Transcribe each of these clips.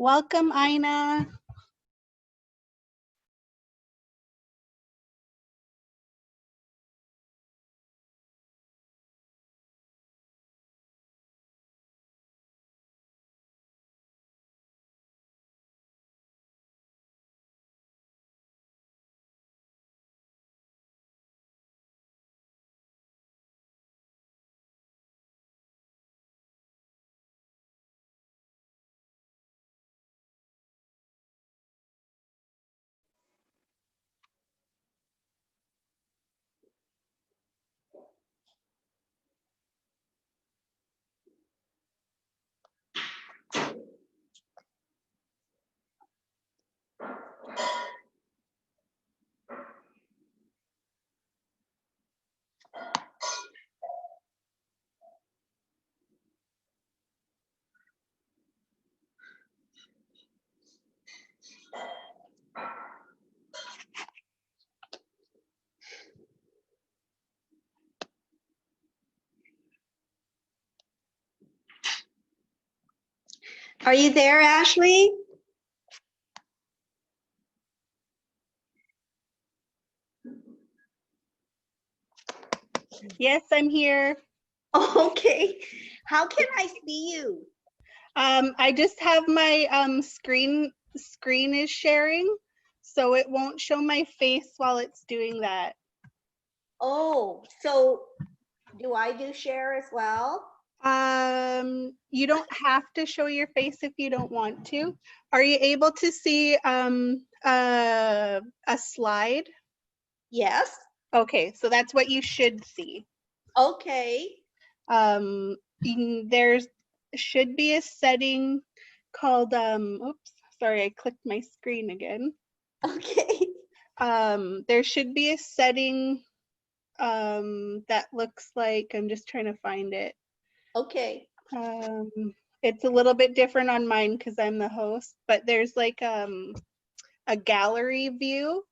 Welcome, Ina. Are you there, Ashley? Yes, I'm here. Okay. How can I see you? I just have my screen is sharing, so it won't show my face while it's doing that. Oh, so do I do share as well? You don't have to show your face if you don't want to. Are you able to see a slide? Yes. Okay, so that's what you should see. Okay. There's should be a setting called oops, sorry, I clicked my screen again. Okay. There should be a setting that looks like, I'm just trying to find it. Okay. It's a little bit different on mine because I'm the host, but there's like a gallery view.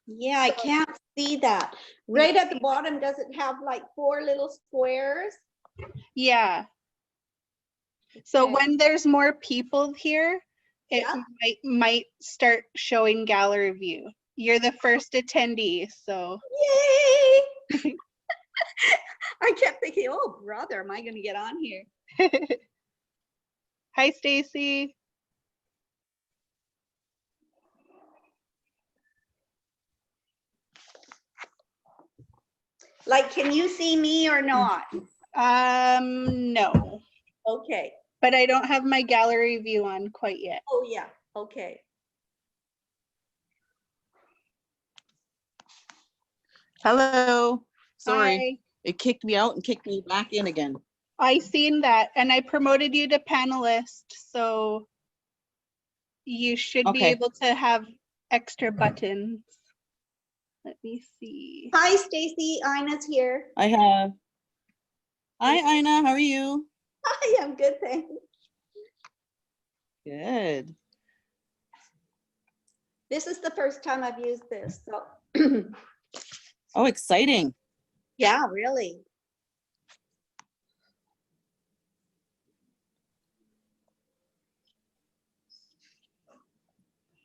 Yeah, I can't see that. Right at the bottom, does it have like 4 little squares? Yeah. So Okay. when there's more people here, it might start showing gallery view. You're the first attendee, so. Yay! I kept thinking, oh, brother, am I going to get on here? Hi, Stacy. Like, can you see me or not? No. Okay. But I don't have my gallery view on quite yet. Oh, yeah. Okay. Hello. Sorry. Hi. It kicked me out and kicked me back in again. I seen that, and I promoted you to panelist, so you should be Okay. able to have extra buttons. Let me see. Hi, Stacy. Ina's here. I have. Hi, Ina. How are you? Hi, I'm good, thanks. Good. This is the first time I've used this, so. Oh, exciting. Yeah, really.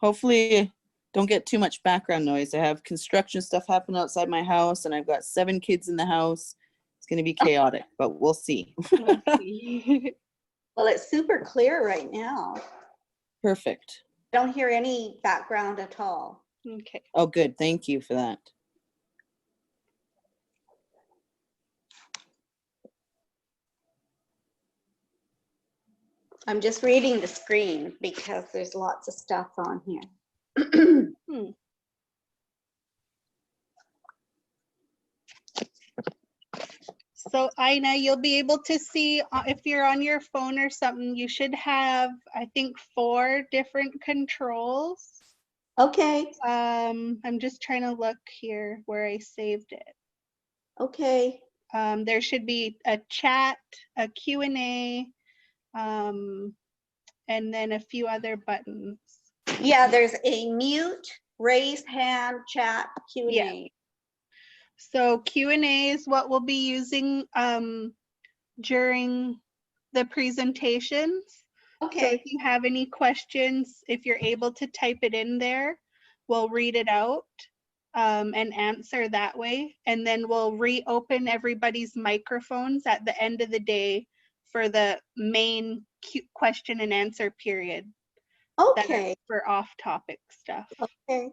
Hopefully, don't get too much background noise. I have construction stuff happening outside my house, and I've got 7 kids in the house. It's going to be chaotic, but we'll see. Well, it's super clear right now. Perfect. Don't hear any background at all. Okay. Oh, good. Thank you for that. I'm just reading the screen because there's lots of stuff on here. So Ina, you'll be able to see if you're on your phone or something, you should have, I think, 4 different controls. Okay. I'm just trying to look here where I saved it. Okay. There should be a chat, a Q&A, and then a few other buttons. Yeah, there's a mute, raise hand, chat, Q&A. Yeah. So Q&A is what we'll be using during the presentations. So Okay, if you have any questions, if you're able to type it in there, we'll read it out and answer that way. And then we'll reopen everybody's microphones at the end of the day for the main question and answer period. That are okay, for off-topic stuff. okay.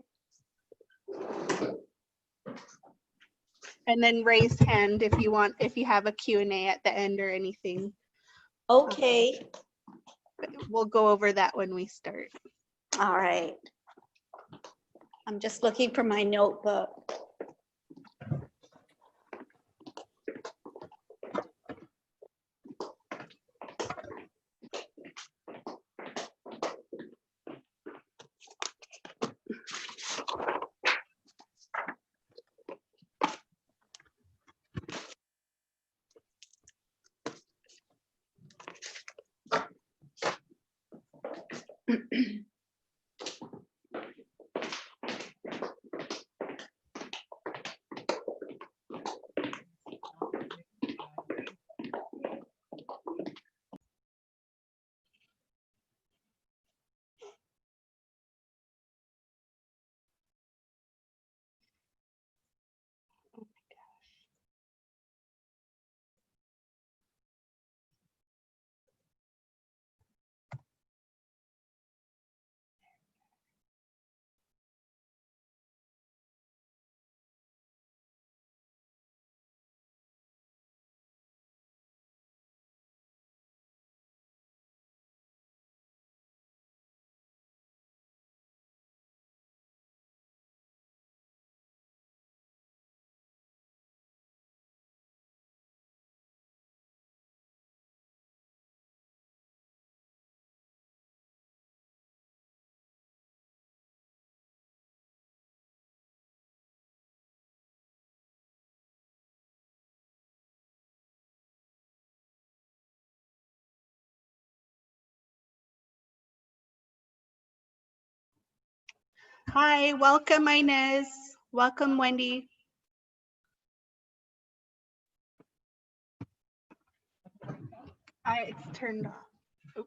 And then raise hand if you want, if you have a Q&A at the end or anything. Okay, But we'll go over that when we start. all right. I'm just looking for my notebook. Hi, welcome Inez. Welcome Wendy. It's turned off. Oh.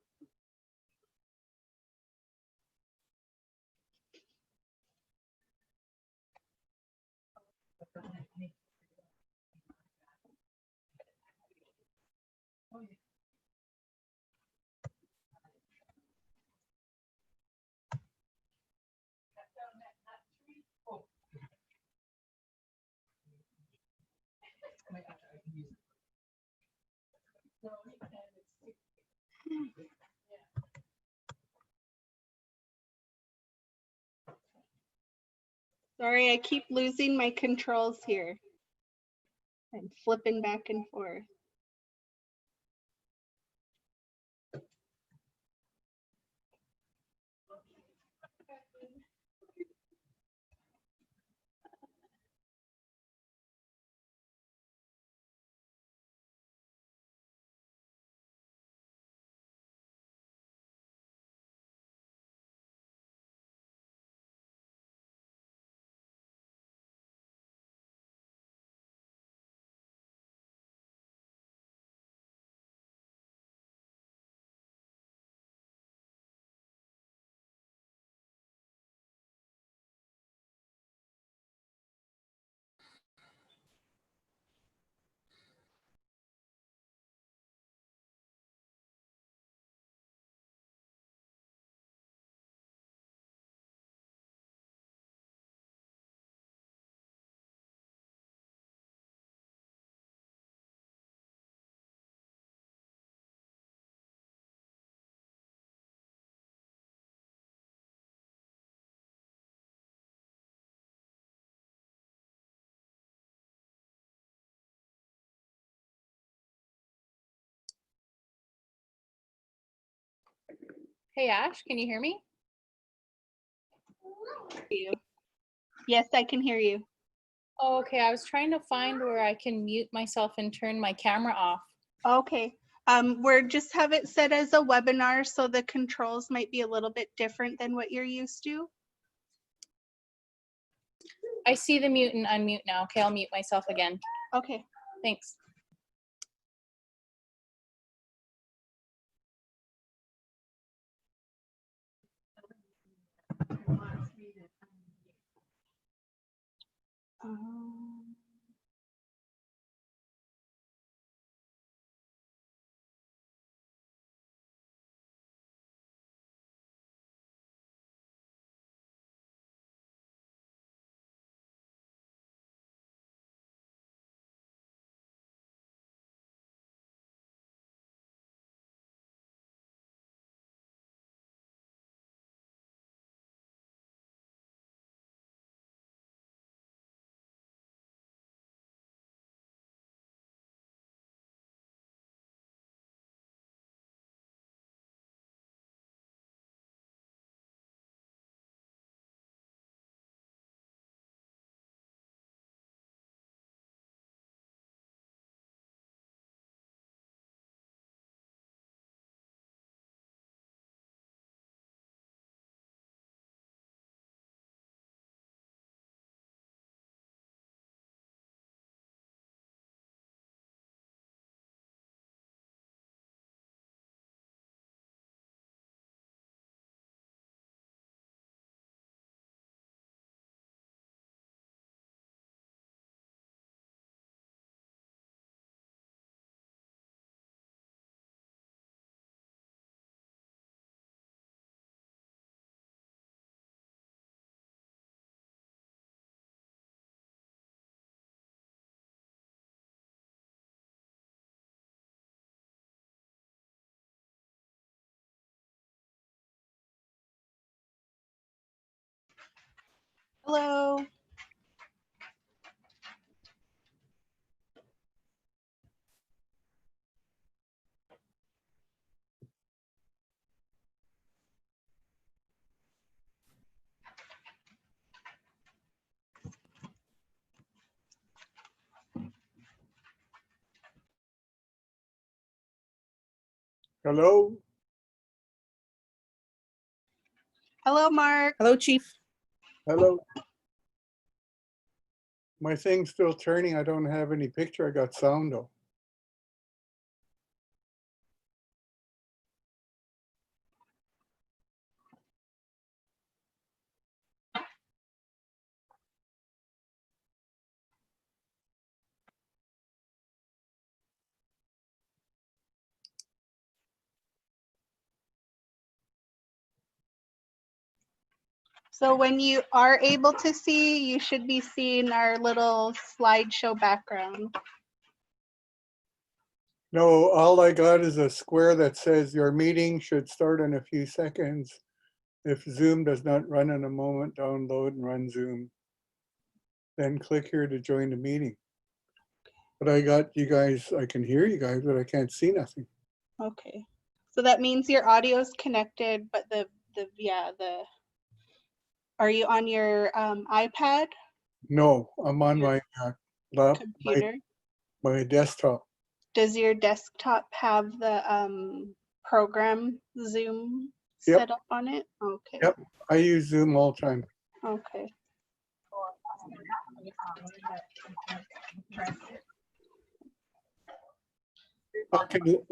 Sorry, I keep losing my controls here. I'm flipping back and forth. Hey Ash, can you hear me? Yes, I can hear you. Oh, okay, I was trying to find where I can mute myself and turn my camera off. Okay. We're just have it set as a webinar, so the controls might be a little bit different than what you're used to. I see the mute and unmute now. Okay, I'll mute myself again. Okay. Thanks. Hello. Hello? Hello, Mark. Hello, Chief. Hello? My thing's still turning. I don't have any picture. I got sound though. So when you are able to see, you should be seeing our little slideshow background. No, all I got is a square that says your meeting should start in a few seconds. If Zoom does not run in a moment, download and run Zoom. Then click here to join the meeting. But I got you guys, I can hear you guys, but I can't see nothing. Okay. So that means your audio is connected, but are you on your iPad No, I'm on my lap, computer? my desktop. Does your desktop have the program Zoom Yep. set up on it? Okay. Yep. I use Zoom all the time. Okay.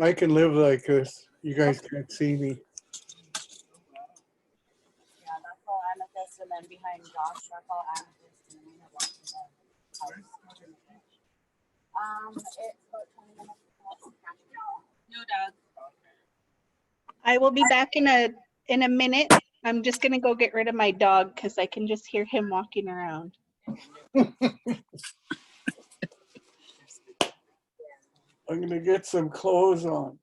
I can live like this. You guys can't see me. Yeah, that's all amethyst, and then behind Josh, that's all amethyst, and we have lots of house. It's about 20 minutes. No, Doug. I will be back in a minute. I'm just gonna go get rid of my dog because I can just hear him walking around. I'm gonna get some clothes on.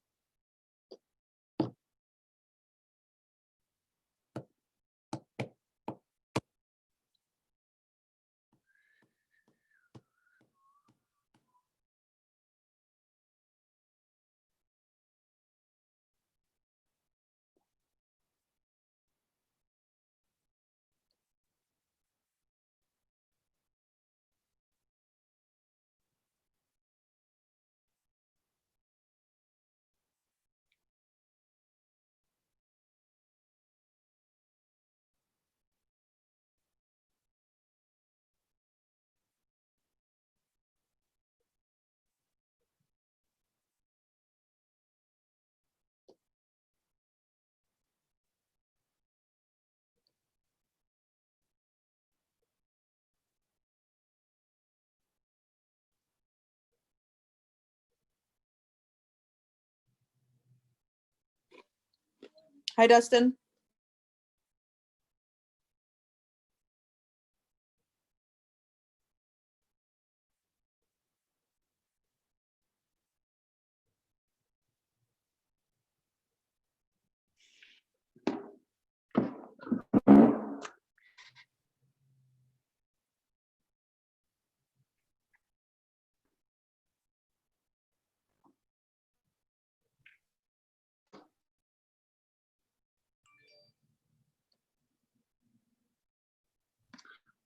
Hi, Dustin.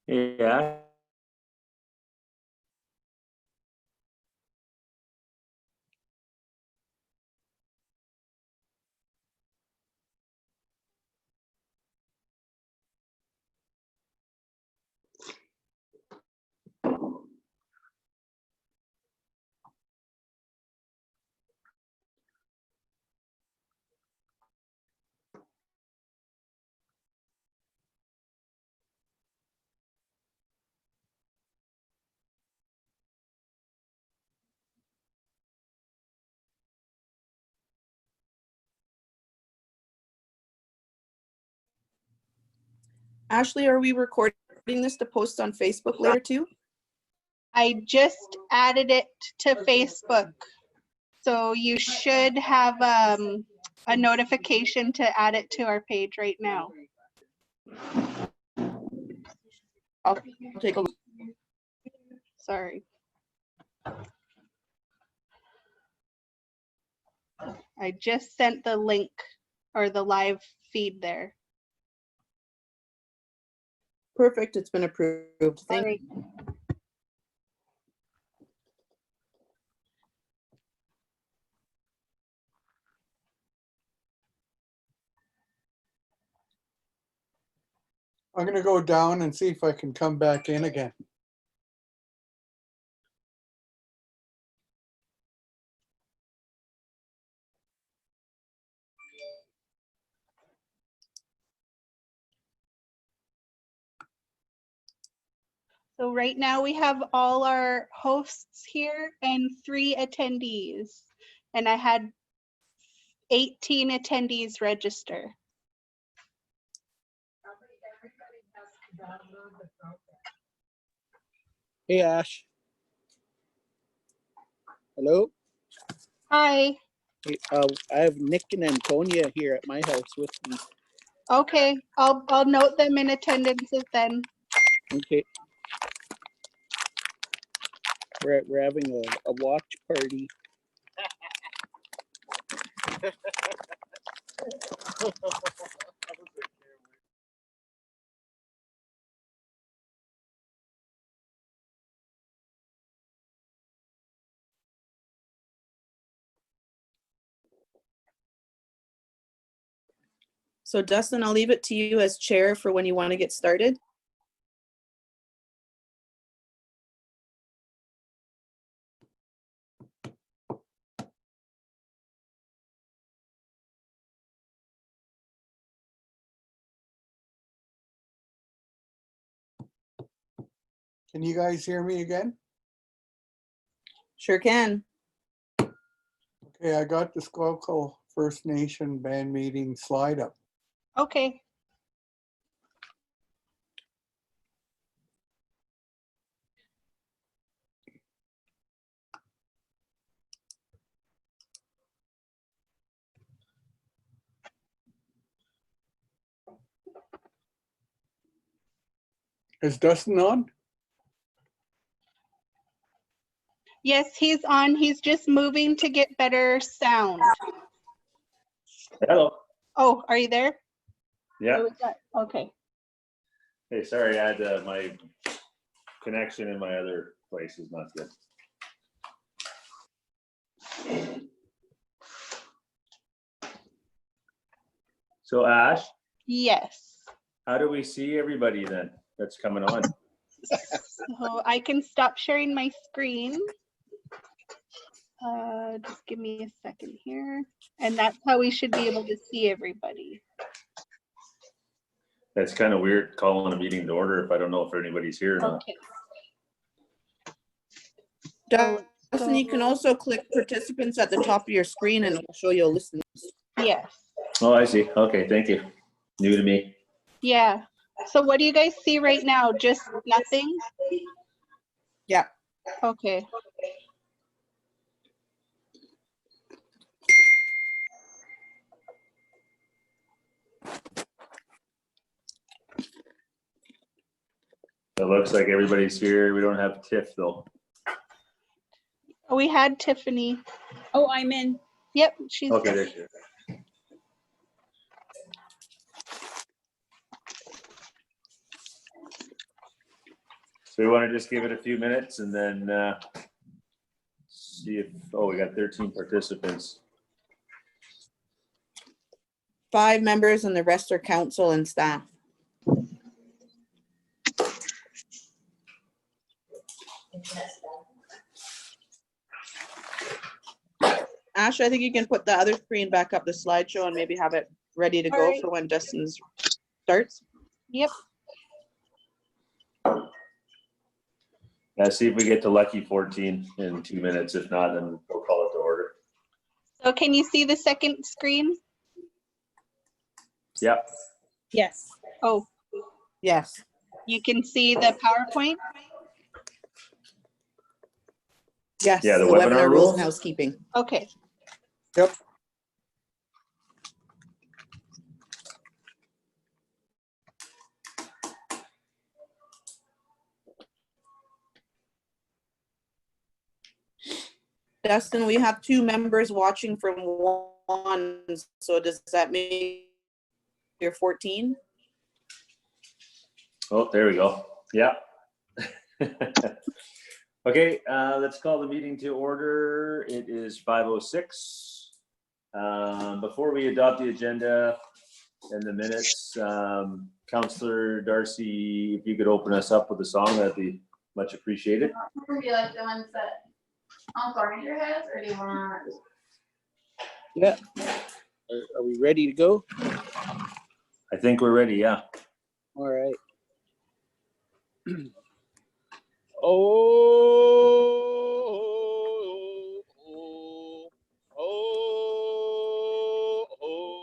Yeah. Ashley, are we recording this to post on Facebook later too? I just added it to Facebook. So you should have a notification to add it to our page right now. I'll take a look. Sorry. I just sent the link or the live feed there. Perfect, it's been approved. Thank Sorry. I'm gonna go down and see if I can come back in again. So right now we have all our hosts here and 3 attendees. And I had 18 attendees register. Hey, Ash. Hello. Hi. Hey, I have Nick and Antonia here at my house with me. Okay, I'll note them in attendances then. Okay. We're having a watch party. So Dustin, I'll leave it to you as chair for when you want to get started. Can you guys hear me again? Sure can. Okay, I got the Skowkale First Nation band meeting slide up. Okay. Is Dustin on? Yes, he's on. He's just moving to get better sound. Hello. Oh, are you there? Yeah. Or was that- Okay. Hey, sorry, I had my connection in my other place is not good. So Ash, Yes. how do we see everybody then that's coming on? So I can stop sharing my screen. Just give me a second here. And that's how we should be able to see everybody. That's kind of weird calling a meeting to order if I don't know if anybody's here or not. Okay. Dustin, you can also click participants at the top of your screen and it'll show you a list. Yes. Oh, I see. Okay, thank you. New to me. Yeah. So what do you guys see right now? Just nothing? Yeah. Okay. It looks like everybody's here. We don't have Tiff though. We had Tiffany. Oh, I'm in. Yep, she's Okay, there she is. So we want to just give it a few minutes and then see if, oh, we got 13 participants. 5 members and the rest are council and staff. Ash, I think you can put the other screen back up, the slideshow, and maybe have it ready to All go right. for when Dustin's starts. Yep. Yeah, see if we get to lucky 14 in 2 minutes. If not, then we'll call it to order. So can you see the second screen? Yep. Yes. Oh, Yes. you can see the PowerPoint? Yes. Yeah, the the webinar webinar rules rules. and housekeeping. Okay. Yep. Dustin, we have 2 members watching from 1, so does that make you're 14? Oh, there we go. Yeah. Okay, let's call the meeting to order. It is 5:06. Before we adopt the agenda and the minutes, Councillor Darcy, if you could open us up with a song, that'd be much appreciated. Do you like the ones that Uncle Ranger has, or do you want? Yeah. Are we ready to go? I think we're ready, yeah. All right. Oh, oh, oh, oh, oh,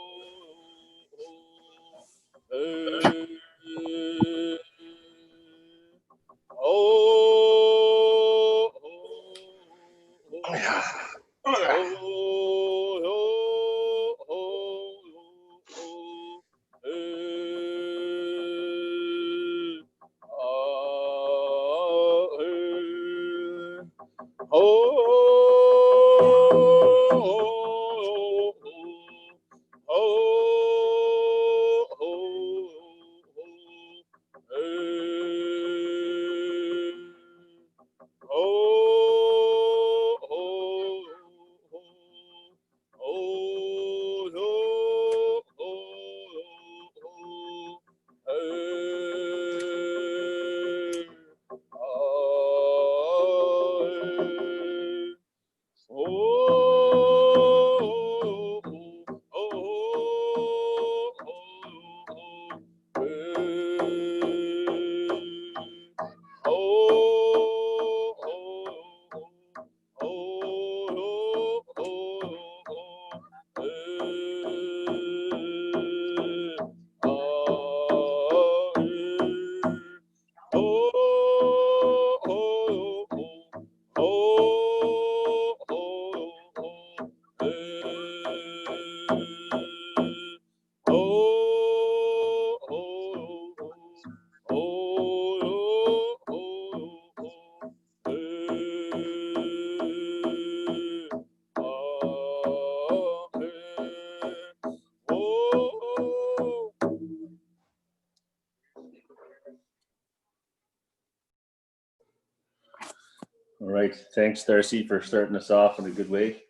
All right, thanks Darcy for starting us off in a good way.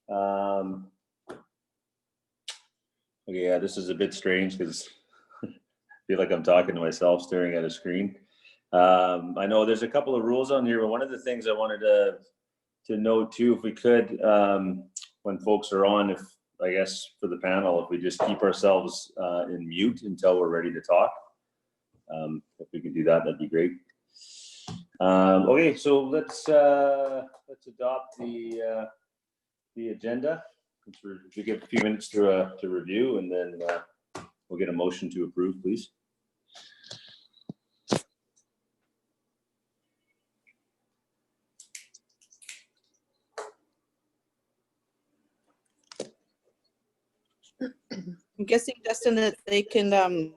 Okay, yeah, this is a bit strange because I feel like I'm talking to myself staring at a screen. I know there's a couple of rules on here, but one of the things I wanted to know too, if we could, when folks are on, if I guess for the panel, if we just keep ourselves in mute until we're ready to talk. If we could do that, that'd be great. Okay, so let's adopt the agenda. We give a few minutes to review, and then we'll get a motion to approve, please. I'm guessing, Dustin, that they can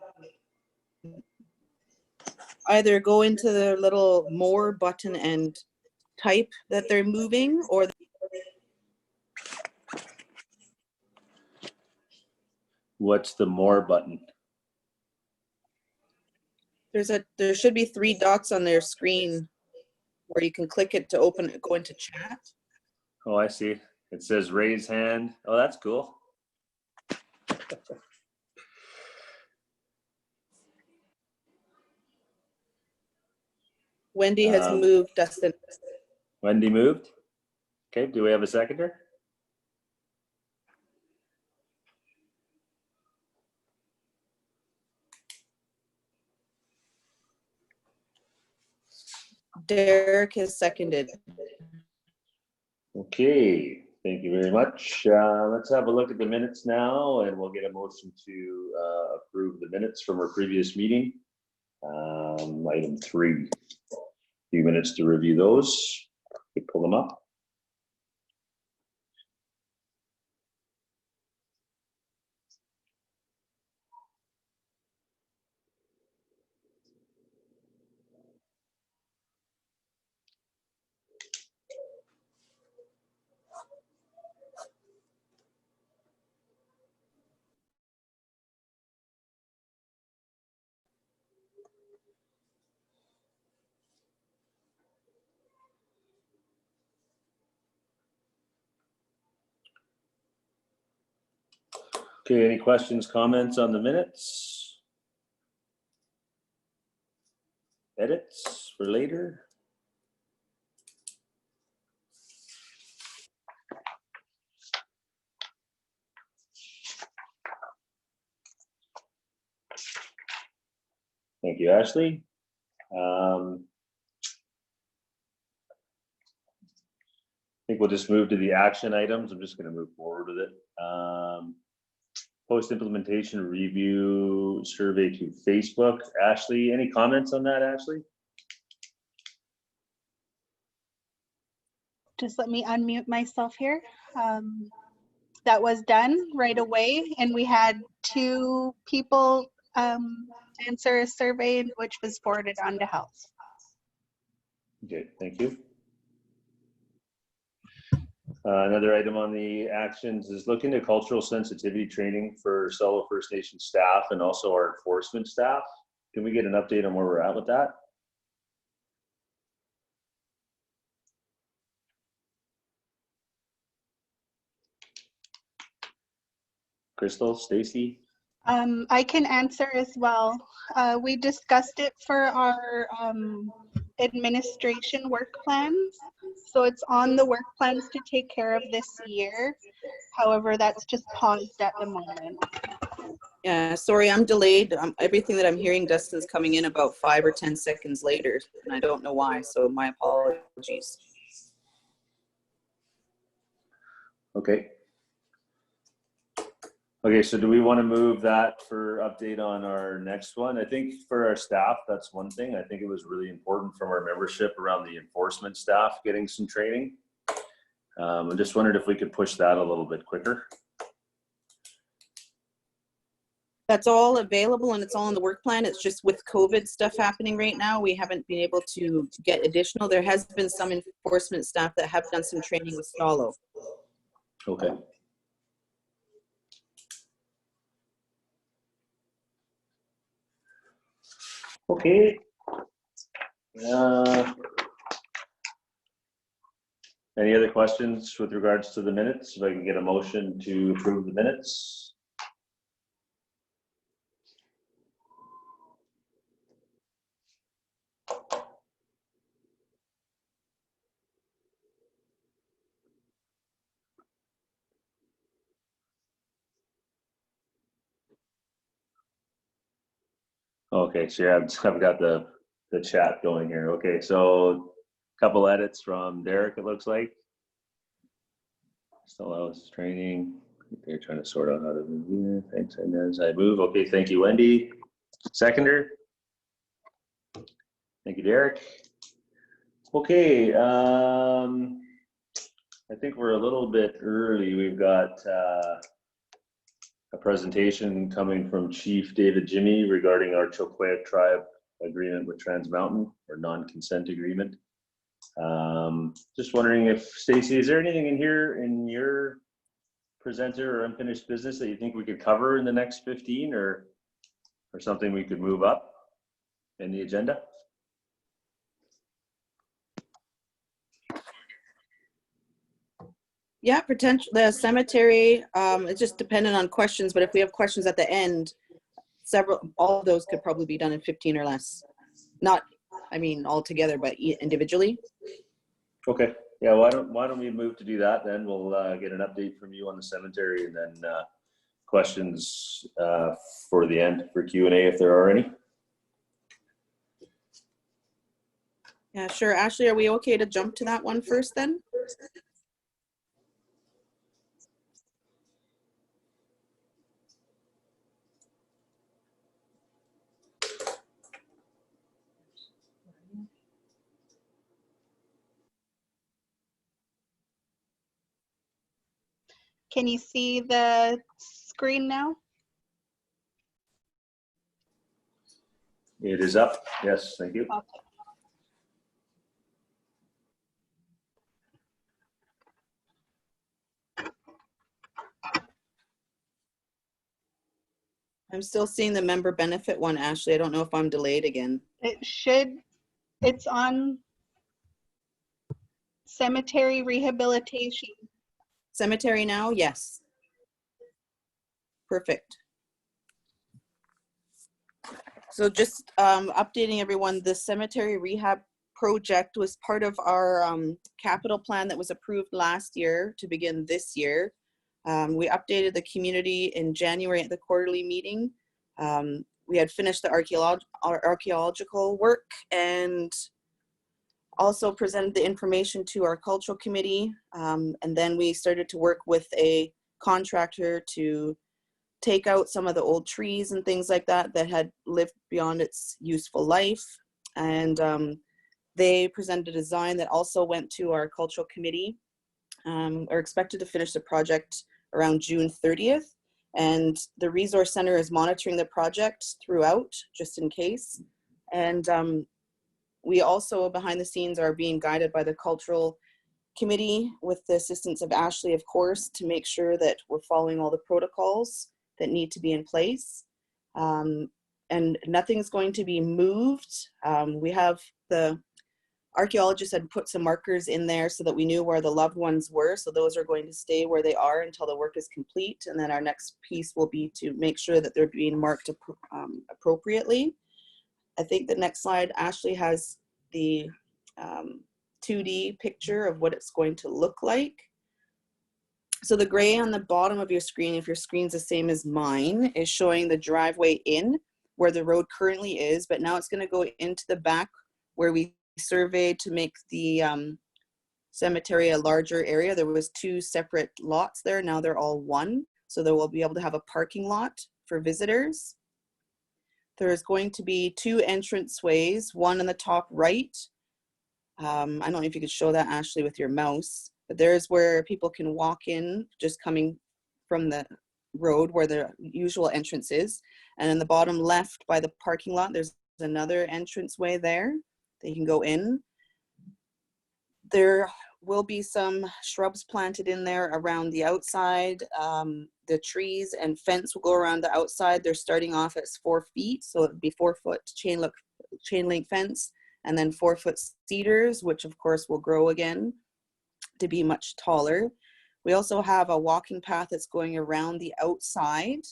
either go into the little more button and type that they're moving, or What's the more button? there should be 3 dots on their screen where you can click it to open it, go into chat. Oh, I see. It says raise hand. Oh, that's cool. Wendy has moved, Dustin. Wendy moved. Okay, do we have a seconder? Derek has seconded. Okay, thank you very much. Let's have a look at the minutes now, and we'll get a motion to approve the minutes from our previous meeting. Item 3. Few minutes to review those. We pull them up. Okay, any questions, comments on the minutes? Edits for later? Thank you, Ashley. I think we'll just move to the action items. I'm just going to move forward with it. Post-implementation review survey to Facebook. Ashley, any comments on that, Ashley? Just let me unmute myself here. That was done right away, and we had 2 people answer a survey, which was forwarded on to health. Okay, thank you. Another item on the actions is look into cultural sensitivity training for Solo First Nation staff and also our enforcement staff. Can we get an update on where we're at with that? Crystal, Stacy? I can answer as well. We discussed it for our administration work plans. So it's on the work plans to take care of this year. However, that's just paused at the moment. Yeah, sorry, I'm delayed. Everything that I'm hearing, Dustin's coming in about 5 or 10 seconds later, and I don't know why, so my apologies. Okay. Okay, so do we want to move that for update on our next one? I think for our staff, that's one thing. I think it was really important from our membership around the enforcement staff getting some training. I just wondered if we could push that a little bit quicker. That's all available and it's all in the work plan. It's just with COVID stuff happening right now, we haven't been able to get additional. There has been some enforcement staff that have done some training with Stalo. Okay. Okay. Any other questions with regards to the minutes? If I can get a motion to approve the minutes. Okay, so yeah, I've got the chat going here. Okay, so a couple edits from Derek, it looks like. Still Alice training. They're trying to sort out how to move here. Thanks, and as I move. Okay, thank you, Wendy. Seconder. Thank you, Derek. Okay, I think we're a little bit early. We've got a presentation coming from Chief David Jimmy regarding our Chilkoot tribe agreement with Trans Mountain, or non-consent agreement. Just wondering if, Stacy, is there anything in here in your presenter or unfinished business that you think we could cover in the next 15 or something we could move up in the agenda? Yeah, potential the cemetery. It's just dependent on questions, but if we have questions at the end, all of those could probably be done in 15 or less. Not, I mean, all together, but individually. Okay. Yeah, why don't we move to do that then? We'll get an update from you on the cemetery and then questions for the end for Q&A if there are any. Yeah, sure. Ashley, are we okay to jump to that one first then? Can you see the screen now? It is up. Yes, thank you. Okay. I'm still seeing the member benefit one, Ashley. I don't know if I'm delayed again. It's on cemetery rehabilitation. Cemetery now? Yes. Perfect. So just updating everyone, the cemetery rehab project was part of our capital plan that was approved last year to begin this year. We updated the community in January at the quarterly meeting. We had finished the archaeological work and also presented the information to our cultural committee. And then we started to work with a contractor to take out some of the old trees and things like that that had lived beyond its useful life. And they presented a design that also went to our cultural committee. Are expected to finish the project around June 30th. And the resource center is monitoring the project throughout, just in case. And we also, behind the scenes, are being guided by the cultural committee with the assistance of Ashley, of course, to make sure that we're following all the protocols that need to be in place. And nothing's going to be moved. We have the archaeologists had put some markers in there so that we knew where the loved ones were. So those are going to stay where they are until the work is complete. And then our next piece will be to make sure that they're being marked appropriately. I think the next slide, Ashley has the 2D picture of what it's going to look like. So the gray on the bottom of your screen, if your screen's the same as mine, is showing the driveway in where the road currently is, but now it's going to go into the back where we surveyed to make the cemetery a larger area. There was 2 separate lots there. Now they're all one. So they will be able to have a parking lot for visitors. There's going to be 2 entranceways, one on the top right. I don't know if you could show that, Ashley, with your mouse, but there's where people can walk in just coming from the road where the usual entrance is. And in the bottom left by the parking lot, there's another entranceway there. They can go in. There will be some shrubs planted in there around the outside. The trees and fence will go around the outside. They're starting off at 4 feet, so it'd be 4-foot chain link fence, and then 4-foot cedars, which of course will grow again to be much taller. We also have a walking path that's going around the outside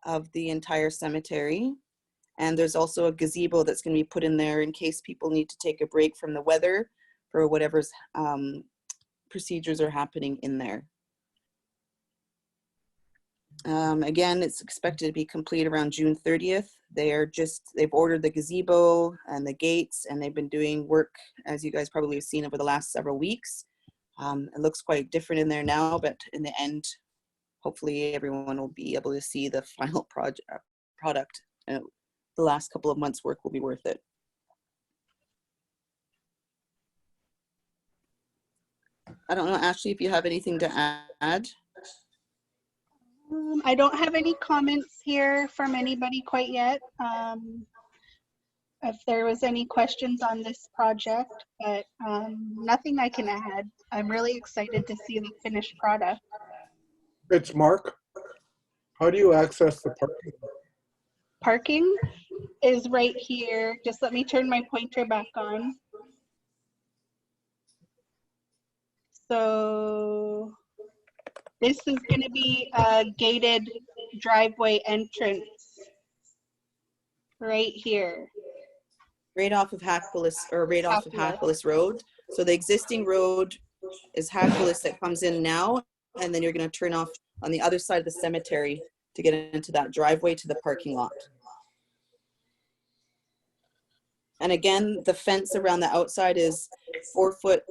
of the entire cemetery. And there's also a gazebo that's going to be put in there in case people need to take a break from the weather for whatever's procedures are happening in there. Again, it's expected to be complete around June 30th. They've ordered the gazebo and the gates, and they've been doing work, as you guys probably have seen, over the last several weeks. It looks quite different in there now, but in the end, hopefully everyone will be able to see the final product. The last couple of months' work will be worth it. I don't know, Ashley, if you have anything to add. I don't have any comments here from anybody quite yet. If there was any questions on this project, but nothing I can add. I'm really excited to see the finished product. It's Mark. How do you access the parking? Parking is right here. Just let me turn my pointer back on. So this is going to be a gated driveway entrance right here. Right off of Hackbillis Road. So the existing road is Hackbillis that comes in now, and then you're going to turn off on the other side of the cemetery to get into that driveway to the parking lot. And again, the fence around the outside is 4-foot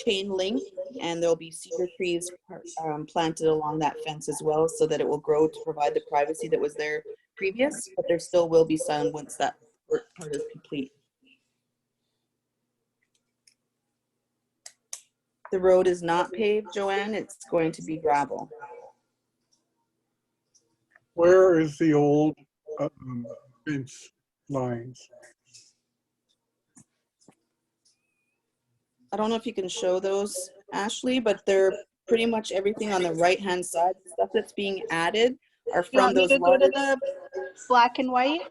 chain link, and there'll be cedar trees planted along that fence as well, so that it will grow to provide the privacy that was there previous, but there still will be sun once that part is complete. The road is not paved, Joanne. It's going to be gravel. Where is the old fence lines? I don't know if you can show those, Ashley, but they're pretty much everything on the right-hand side. The stuff that's being added are You from want me those to go to large. the black and white?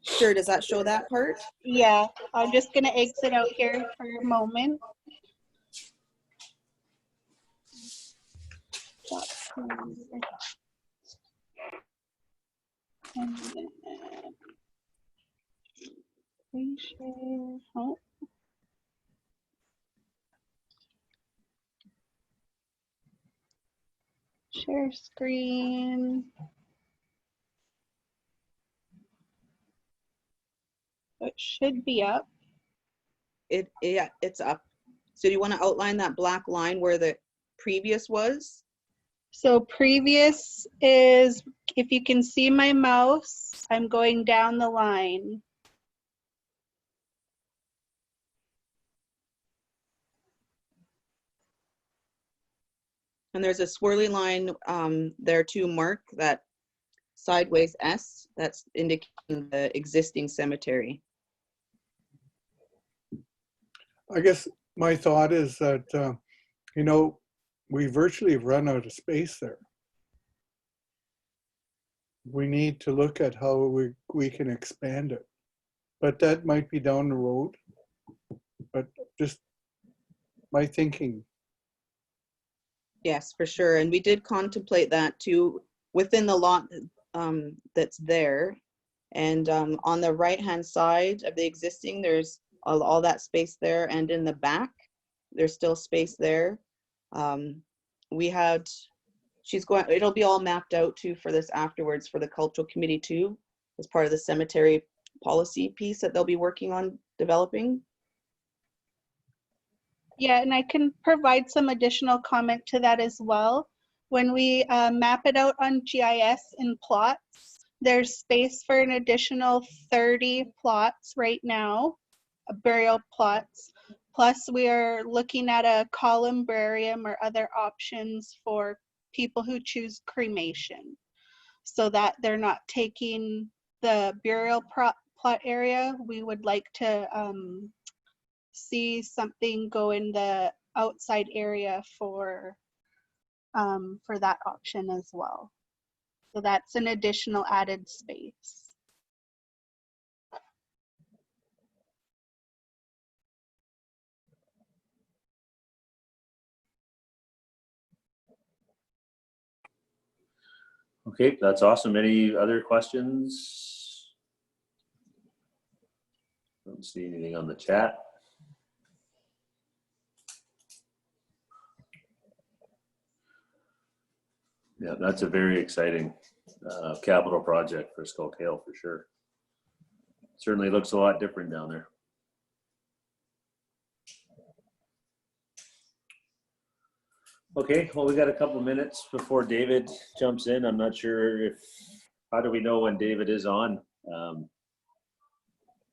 Sure, does that show that part? Yeah, I'm just gonna exit out here for a moment. And then reshare. Oh. Share screen. It should be up. Yeah, it's up. So do you want to outline that black line where the previous was? So previous is, if you can see my mouse, I'm going down the line. And there's a swirly line there too, Mark, that sideways S, that's indicating the existing cemetery. I guess my thought is that, you know, we virtually run out of space there. We need to look at how we can expand it. But that might be down the road. But just my thinking. Yes, for sure. And we did contemplate that too within the lot that's there. And on the right-hand side of the existing, there's all that space there. And in the back, there's still space there. It'll be all mapped out too for this afterwards for the cultural committee too, as part of the cemetery policy piece that they'll be working on developing. Yeah, and I can provide some additional comment to that as well. When we map it out on GIS in plots, there's space for an additional 30 plots right now, burial plots. Plus, we are looking at a columbarium or other options for people who choose cremation, so that they're not taking the burial plot area. We would like to see something go in the outside area for that option as well. So that's an additional added space. Okay, that's awesome. Any other questions? Don't see anything on the chat. Yeah, that's a very exciting capital project for Skowkale for sure. Certainly looks a lot different down there. Okay, well, we got a couple minutes before David jumps in. I'm not sure how do we know when David is on?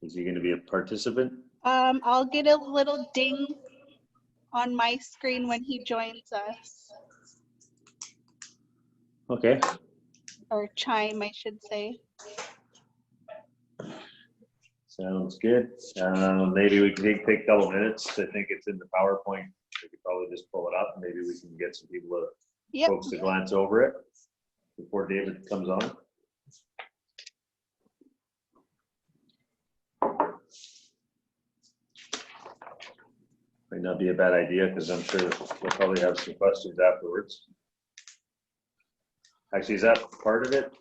Is he going to be a participant? I'll get a little ding on my screen when he joins us. Okay. Or chime, I should say. Sounds good. Maybe we can take a couple minutes. I think it's in the PowerPoint. We could probably just pull it up. Maybe we can get some people folks to glance over it before David comes on. Might not be a bad idea because I'm sure we'll probably have some questions afterwards. Actually, is that part of it?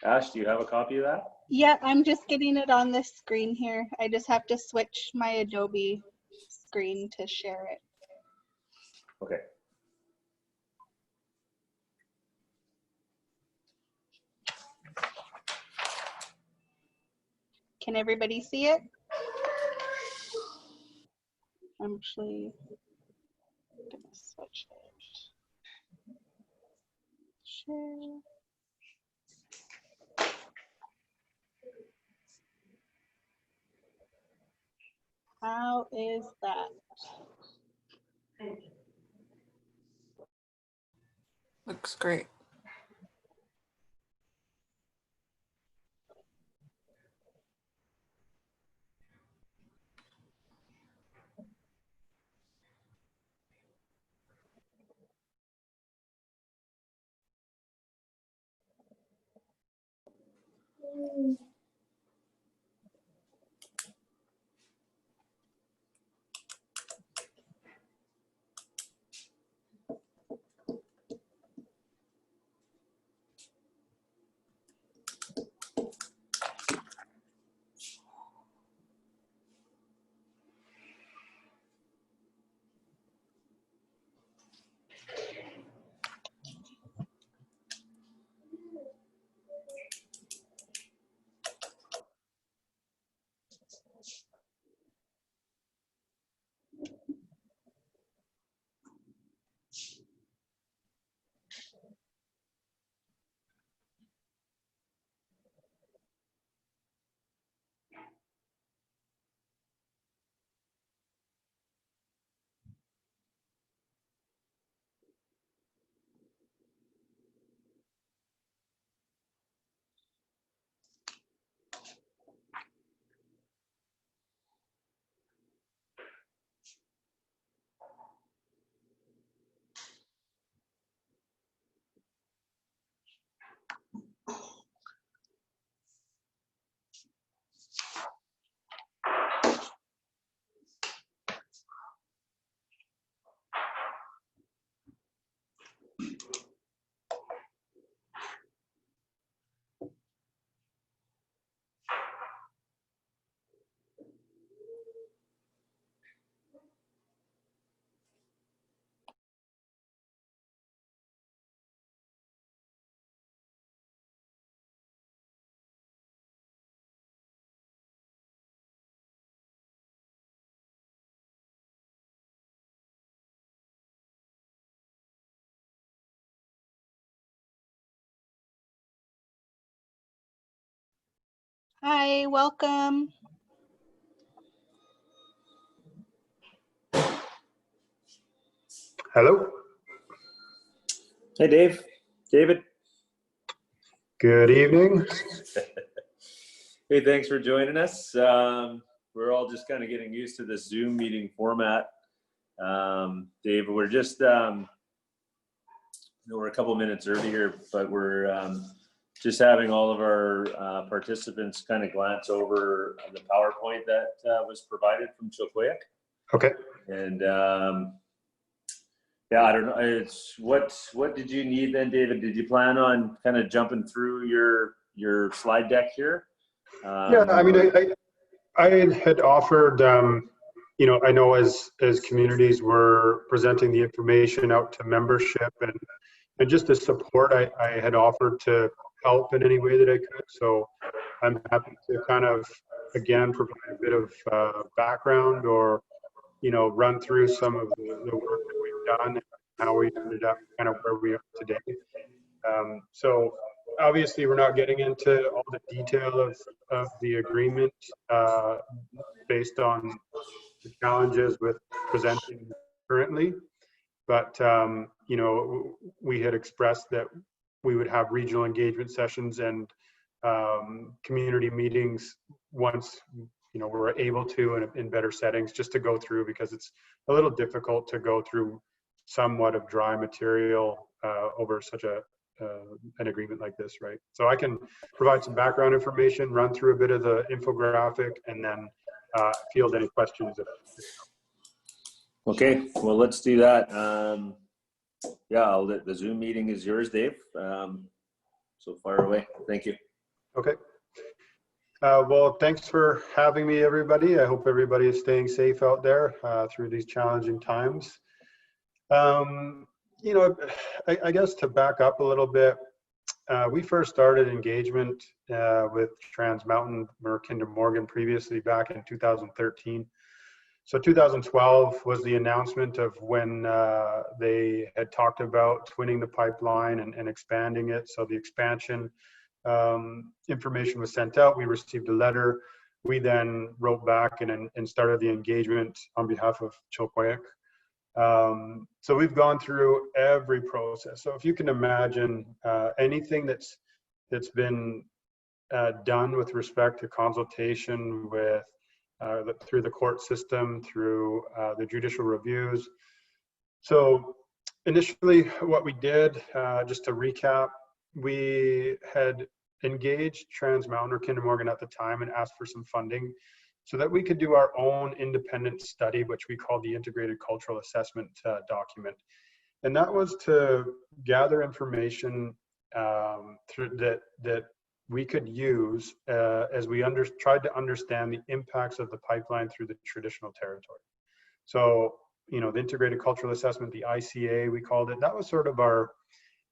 Ash, do you have a copy of that? Yeah, I'm just getting it on this screen here. I just have to switch my Adobe screen to share it. Okay. Can everybody see it? I'm actually gonna switch it. Share. How is that? Looks great. Hi, welcome. Hello. Hey, David. Good evening. Hey, thanks for joining us. We're all just kind of getting used to this Zoom meeting format. Dave, we're just, we're a couple minutes early here, but we're just having all of our participants kind of glance over the PowerPoint that was provided from Chilkowiak. Okay. And yeah, I don't know. It's what did you need then, David? Did you plan on kind of jumping through your slide deck here? Yeah, I mean, I had offered, you know, I know as communities were presenting the information out to membership and just the support, I had offered to help in any way that I could. So I'm happy to kind of, again, provide a bit of background or, you know, run through some of the work that we've done and how we ended up kind of where we are today. So obviously we're not getting into all the detail of the agreement based on the challenges with presenting currently, but you know, we had expressed that we would have regional engagement sessions and community meetings once, you know, we're able to in better settings, just to go through, because it's a little difficult to go through somewhat of dry material over such an agreement like this, right? So I can provide some background information, run through a bit of the infographic, and then field any questions. Okay, well, let's do that. Yeah, the Zoom meeting is yours, Dave. So fire away. Thank you. Okay. Well, thanks for having me, everybody. I hope everybody is staying safe out there through these challenging times. You know, I guess to back up a little bit, we first started engagement with Trans Mountain or Kinder Morgan previously back in 2013. So 2012 was the announcement of when they had talked about twinning the pipeline and expanding it. So the expansion information was sent out. We received a letter. We then wrote back and started the engagement on behalf of Chilkowiak. So we've gone through every process. So if you can imagine anything that's been done with respect to consultation with through the court system, through the judicial reviews. So initially what we did, just to recap, we had engaged Trans Mountain or Kinder Morgan at the time and asked for some funding so that we could do our own independent study, which we called the Integrated Cultural Assessment document. And that was to gather information through that we could use as we tried to understand the impacts of the pipeline through the traditional territory. So, you know, the Integrated Cultural Assessment, the ICA, we called it, that was sort of our,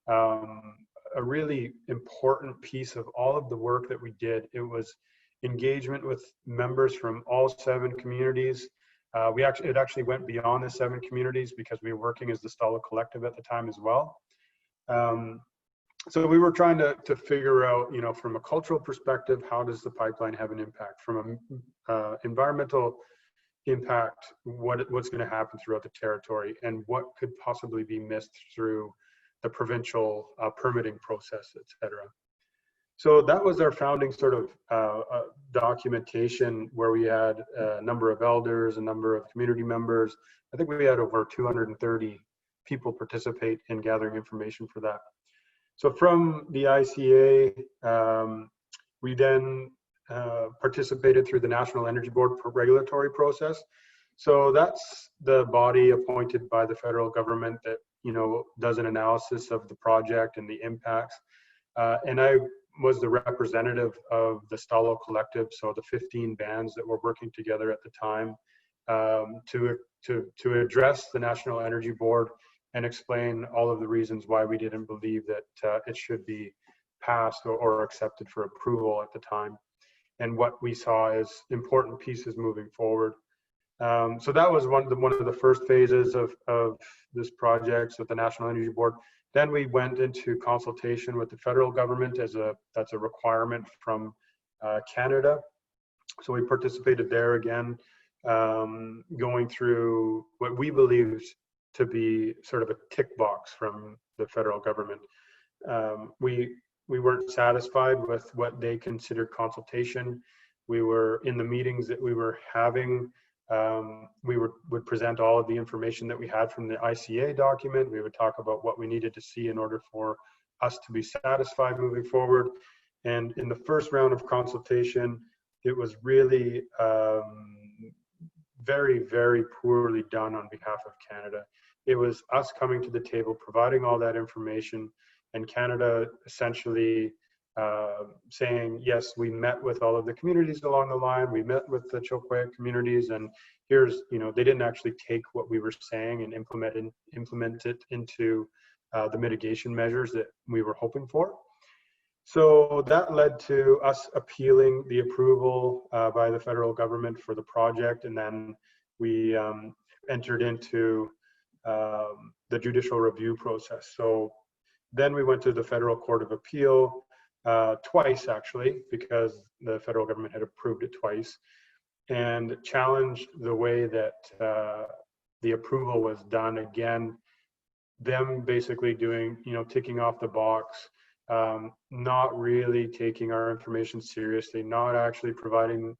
a really important piece of all of the work that we did. It was engagement with members from all 7 communities. It actually went beyond the 7 communities because we were working as the Stalo Collective at the time as well. So we were trying to figure out, you know, from a cultural perspective, how does the pipeline have an impact? From an environmental impact, what's going to happen throughout the territory, and what could possibly be missed through the provincial permitting process, et cetera. So that was our founding sort of documentation, where we had a number of elders, a number of community members. I think we had over 230 people participate in gathering information for that. So from the ICA, we then participated through the National Energy Board regulatory process. So that's the body appointed by the federal government that, you know, does an analysis of the project and the impacts. And I was the representative of the Stalo Collective, so the 15 bands that were working together at the time to address the National Energy Board and explain all of the reasons why we didn't believe that it should be passed or accepted for approval at the time, and what we saw as important pieces moving forward. So that was one of the first phases of this project with the National Energy Board. Then we went into consultation with the federal government that's a requirement from Canada. So we participated there again, going through what we believed to be sort of a tick box from the federal government. We weren't satisfied with what they considered consultation. We were in the meetings that we were having. We would present all of the information that we had from the ICA document. We would talk about what we needed to see in order for us to be satisfied moving forward. And in the first round of consultation, it was really very, very poorly done on behalf of Canada. It was us coming to the table, providing all that information, and Canada essentially saying, yes, we met with all of the communities along the line, we met with the Chilkoot communities, and here's, they didn't actually take what we were saying and implement it into the mitigation measures that we were hoping for. So that led to us appealing the approval by the federal government for the project, and then we entered into the judicial review process. So then we went to the Federal Court of Appeal twice, actually, because the federal government had approved it twice, and challenged the way that the approval was done. Again, them basically doing, ticking off the box, not really taking our information seriously, not actually providing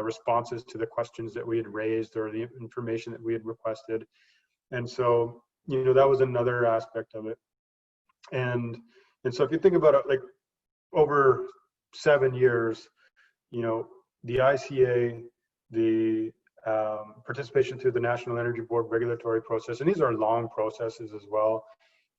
responses to the questions that we had raised or the information that we had requested. And so, that was another aspect of it. And so if you think about it, like over 7 years, the ICA, the participation through the National Energy Board regulatory process, and these are long processes as well,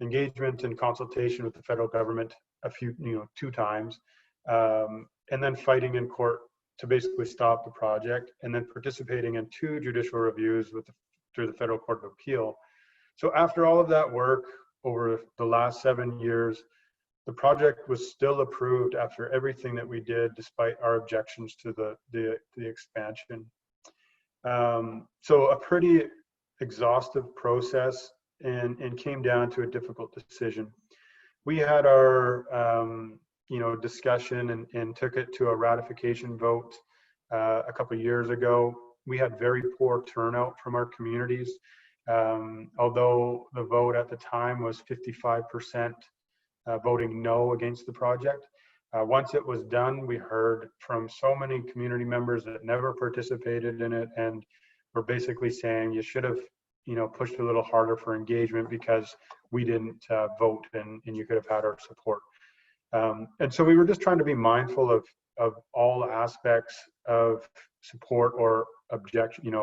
engagement and consultation with the federal government two times, and then fighting in court to basically stop the project, and then participating in 2 judicial reviews through the Federal Court of Appeal. So after all of that work over the last 7 years, the project was still approved after everything that we did, despite our objections to the expansion. So a pretty exhaustive process, and came down to a difficult decision. We had our discussion and took it to a ratification vote a couple of years ago. We had very poor turnout from our communities, although the vote at the time was 55% voting no against the project. Once it was done, we heard from so many community members that never participated in it, and were basically saying you should have pushed a little harder for engagement because we didn't vote, and you could have had our support. And so we were just trying to be mindful of all aspects of support or objection,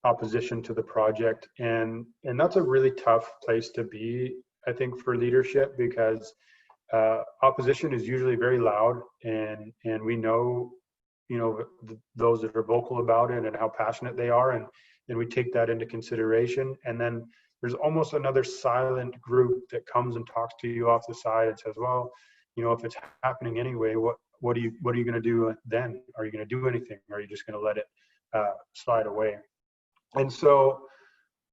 opposition to the project. And that's a really tough place to be, I think, for leadership, because opposition is usually very loud, and we know, those that are vocal about it and how passionate they are, and we take that into consideration. And then there's almost another silent group that comes and talks to you off the side and says, well, if it's happening anyway, what are you going to do then? Are you going to do anything? Or are you just going to let it slide away? And so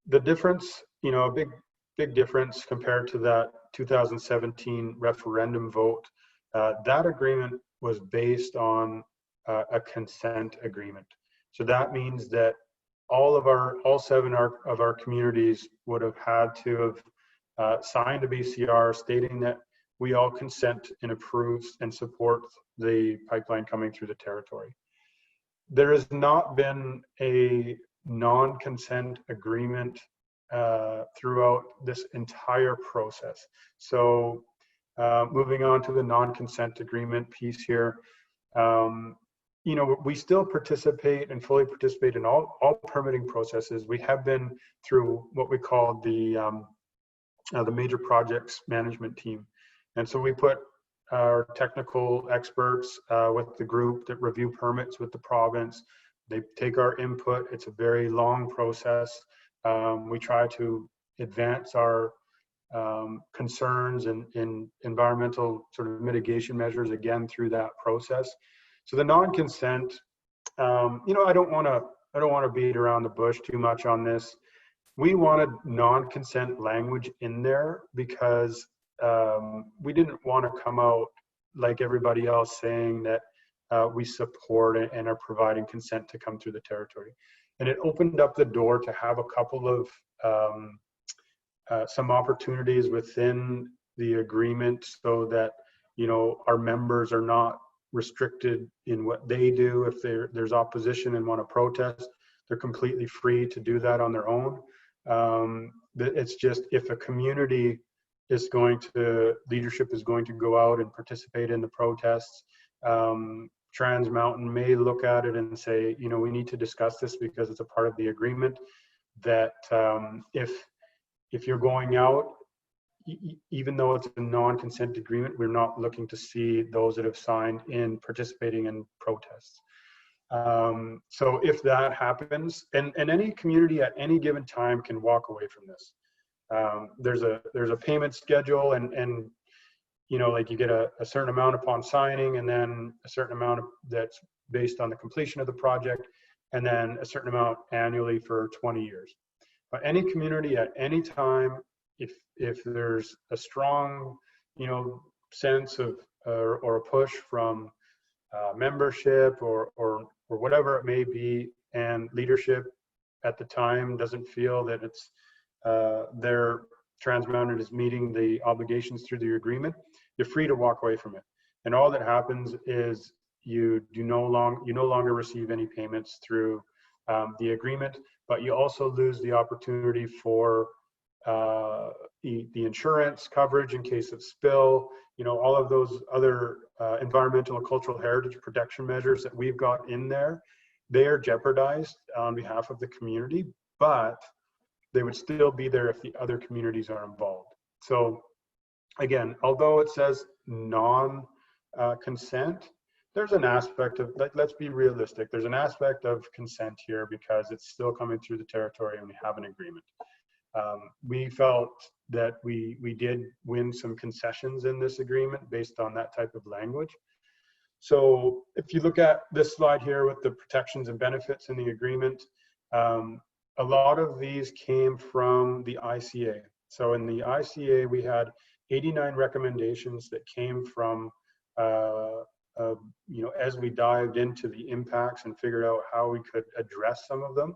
the difference, a big difference compared to that 2017 referendum vote, that agreement was based on a consent agreement. So that means that all 7 of our communities would have had to have signed a BCR stating that we all consent and approve and support the pipeline coming through the territory. There has not been a non-consent agreement throughout this entire process. So moving on to the non-consent agreement piece here, we still participate and fully participate in all permitting processes. We have been through what we call the major projects management team. And so we put our technical experts with the group that review permits with the province. They take our input. It's a very long process. We try to advance our concerns and environmental sort of mitigation measures again through that process. So the non-consent, I don't want to beat around the bush too much on this. We wanted non-consent language in there because we didn't want to come out like everybody else, saying that we support and are providing consent to come through the territory. And it opened up the door to have a couple of some opportunities within the agreement so that, you know, our members are not restricted in what they do. If there's opposition and want to protest, they're completely free to do that on their own. It's just if a community is leadership is going to go out and participate in the protests, Trans Mountain may look at it and say, you know, we need to discuss this because it's a part of the agreement that if you're going out, even though it's a non-consent agreement, we're not looking to see those that have signed in participating in protests. So if that happens, and any community at any given time can walk away from this. There's a payment schedule, and you know, like you get a certain amount upon signing, and then a certain amount that's based on the completion of the project, and then a certain amount annually for 20 years. But any community at any time, if there's a strong, you know, sense of or a push from membership or whatever it may be, and leadership at the time doesn't feel that it's their Trans Mountain is meeting the obligations through the agreement, you're free to walk away from it. And all that happens is you no longer receive any payments through the agreement, but you also lose the opportunity for the insurance coverage in case of spill, you know, all of those other environmental and cultural heritage protection measures that we've got in there. They are jeopardized on behalf of the community, but they would still be there if the other communities are involved. So again, although it says non-consent, there's an aspect of, let's be realistic, there's an aspect of consent here because it's still coming through the territory and we have an agreement. We felt that we did win some concessions in this agreement based on that type of language. So if you look at this slide here with the protections and benefits in the agreement, a lot of these came from the ICA. So in the ICA, we had 89 recommendations that came from, you know, as we dived into the impacts and figured out how we could address some of them.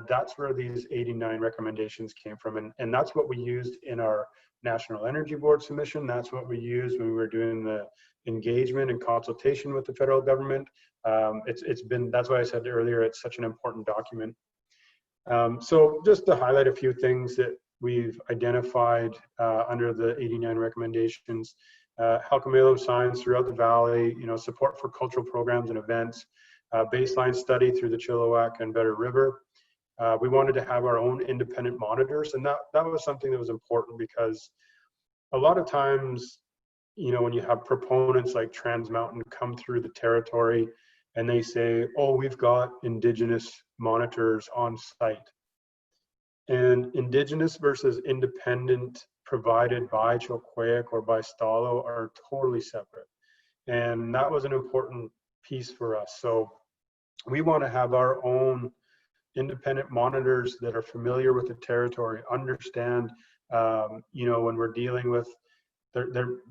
That's where these 89 recommendations came from. And that's what we used in our National Energy Board submission. That's what we used when we were doing the engagement and consultation with the federal government. That's why I said earlier, it's such an important document. So just to highlight a few things that we've identified under the 89 recommendations, Halcomelo signs throughout the valley, you know, support for cultural programs and events, baseline study through the Chilliwack and Better River. We wanted to have our own independent monitors, and that was something that was important because a lot of times, you know, when you have proponents like Trans Mountain come through the territory and they say, oh, we've got Indigenous monitors on site. And Indigenous versus independent provided by Chilkowiak or by Stalo are totally separate. And that was an important piece for us. So we want to have our own independent monitors that are familiar with the territory, understand, you know, when we're dealing with,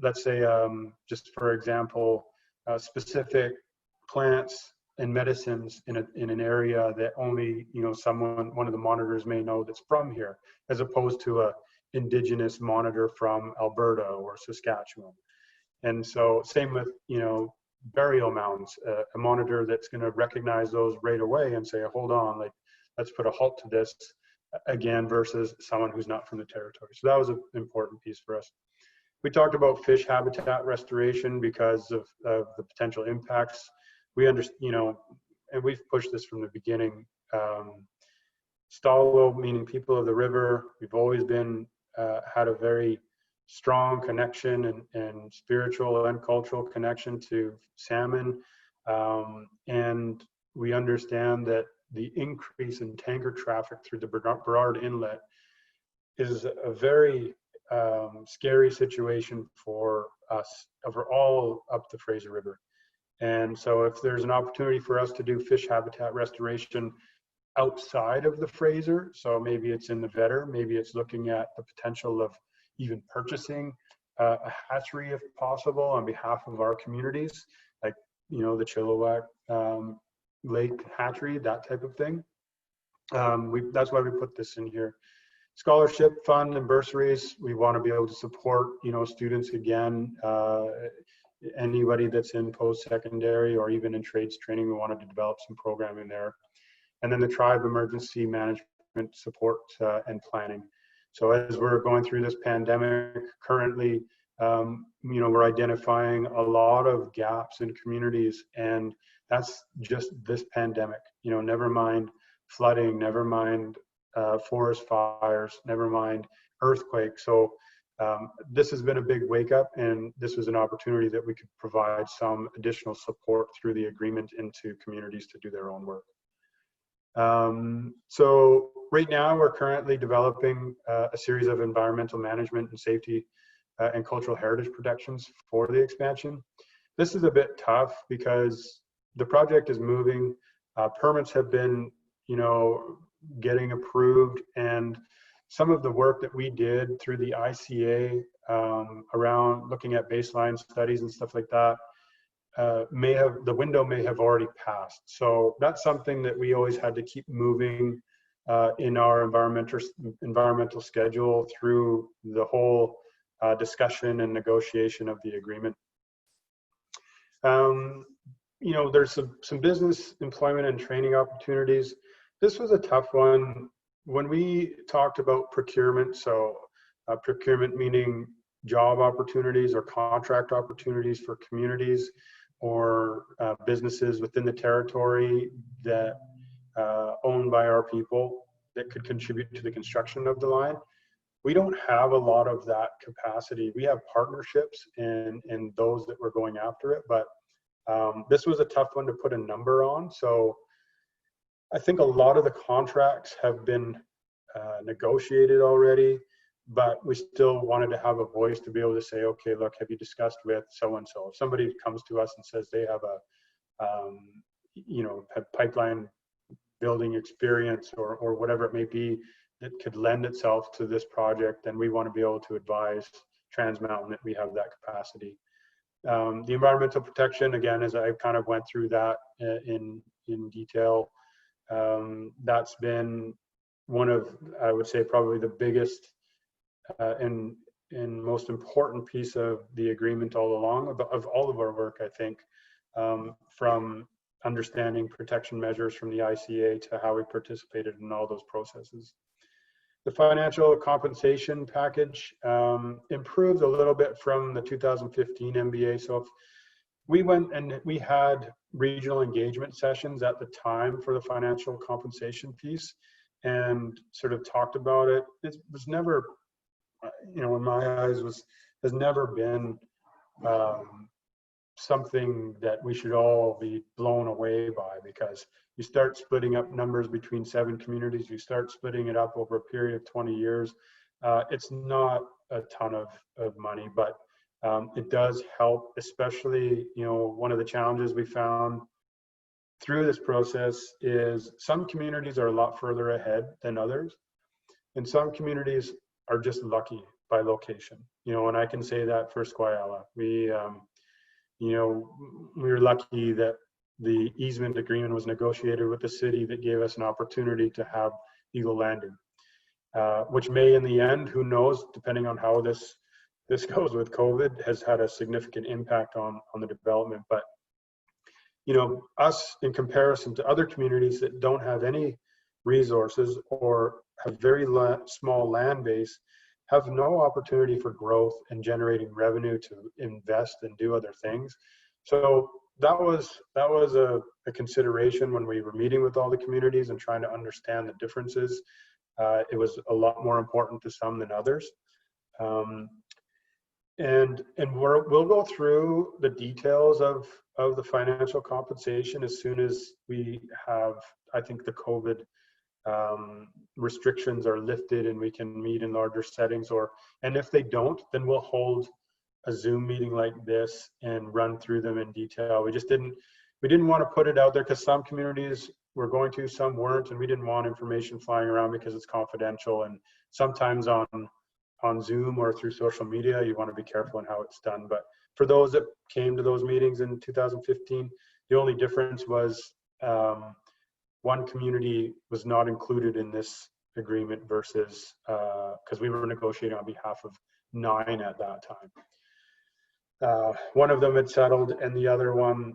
let's say, just for example, specific plants and medicines in an area that only, you know, one of the monitors may know that's from here, as opposed to a Indigenous monitor from Alberta or Saskatchewan. And so same with, you know, burial mounds, a monitor that's going to recognize those right away and say, hold on, like, let's put a halt to this again, versus someone who's not from the territory. So that was an important piece for us. We talked about fish habitat restoration because of the potential impacts. We understand, you know, and we've pushed this from the beginning. Stalo, meaning people of the river, we've always been, had a very strong connection and spiritual and cultural connection to salmon. And we understand that the increase in tanker traffic through the Burrard Inlet is a very scary situation for us overall up the Fraser River. And so if there's an opportunity for us to do fish habitat restoration outside of the Fraser, so maybe it's in the Vetter, maybe it's looking at the potential of even purchasing a hatchery if possible on behalf of our communities, like, you know, the Chilliwack Lake hatchery, that type of thing. That's why we put this in here. Scholarship fund and bursaries, we want to be able to support, you know, students again, anybody that's in post-secondary or even in trades training. We wanted to develop some programming there. And then the tribe emergency management support and planning. So as we're going through this pandemic currently, you know, we're identifying a lot of gaps in communities, and that's just this pandemic, you know, never mind flooding, never mind forest fires, never mind earthquakes. So this has been a big wake up, and this was an opportunity that we could provide some additional support through the agreement into communities to do their own work. So right now we're currently developing a series of environmental management and safety and cultural heritage protections for the expansion. This is a bit tough because the project is moving. Permits have been, you know, getting approved, and some of the work that we did through the ICA around looking at baseline studies and stuff like that, the window may have already passed. So that's something that we always had to keep moving in our environmental schedule through the whole discussion and negotiation of the agreement. You know, there's some business, employment, and training opportunities. This was a tough one. When we talked about procurement, so procurement meaning job opportunities or contract opportunities for communities or businesses within the territory that owned by our people that could contribute to the construction of the line. We don't have a lot of that capacity. We have partnerships and those that we're going after it, but this was a tough one to put a number on. So I think a lot of the contracts have been negotiated already, but we still wanted to have a voice to be able to say, okay, look, have you discussed with so-and-so? If somebody comes to us and says they have a, you know, a pipeline building experience or whatever it may be that could lend itself to this project, then we want to be able to advise Trans Mountain that we have that capacity. The environmental protection, again, as I kind of went through that in detail, that's been one of, I would say, probably the biggest and most important piece of the agreement all along, of all of our work, I think, from understanding protection measures from the ICA to how we participated in all those processes. The financial compensation package improved a little bit from the 2015 MBA. So if we went and we had regional engagement sessions at the time for the financial compensation piece and sort of talked about it. It was never, you know, in my eyes, has never been something that we should all be blown away by, because you start splitting up numbers between 7 communities, you start splitting it up over a period of 20 years. It's not a ton of money, but it does help, especially, you know, one of the challenges we found through this process is some communities are a lot further ahead than others, and some communities are just lucky by location, you know, and I can say that for Skowkale. We, you know, we were lucky that the easement agreement was negotiated with the city that gave us an opportunity to have Eagle Landing, which may in the end, who knows, depending on how this goes with COVID, has had a significant impact on the development. But, you know, us in comparison to other communities that don't have any resources or have very small land base, have no opportunity for growth and generating revenue to invest and do other things. So that was a consideration when we were meeting with all the communities and trying to understand the differences. It was a lot more important to some than others. And we'll go through the details of the financial compensation as soon as we have, I think, the COVID restrictions are lifted and we can meet in larger settings, and if they don't, then we'll hold a Zoom meeting like this and run through them in detail. We didn't want to put it out there because some communities were going to, some weren't, and we didn't want information flying around because it's confidential. And sometimes on on Zoom or through social media, you want to be careful in how it's done. But for those that came to those meetings in 2015, the only difference was one community was not included in this agreement versus, because we were negotiating on behalf of 9 at that time. One of them had settled, and the other one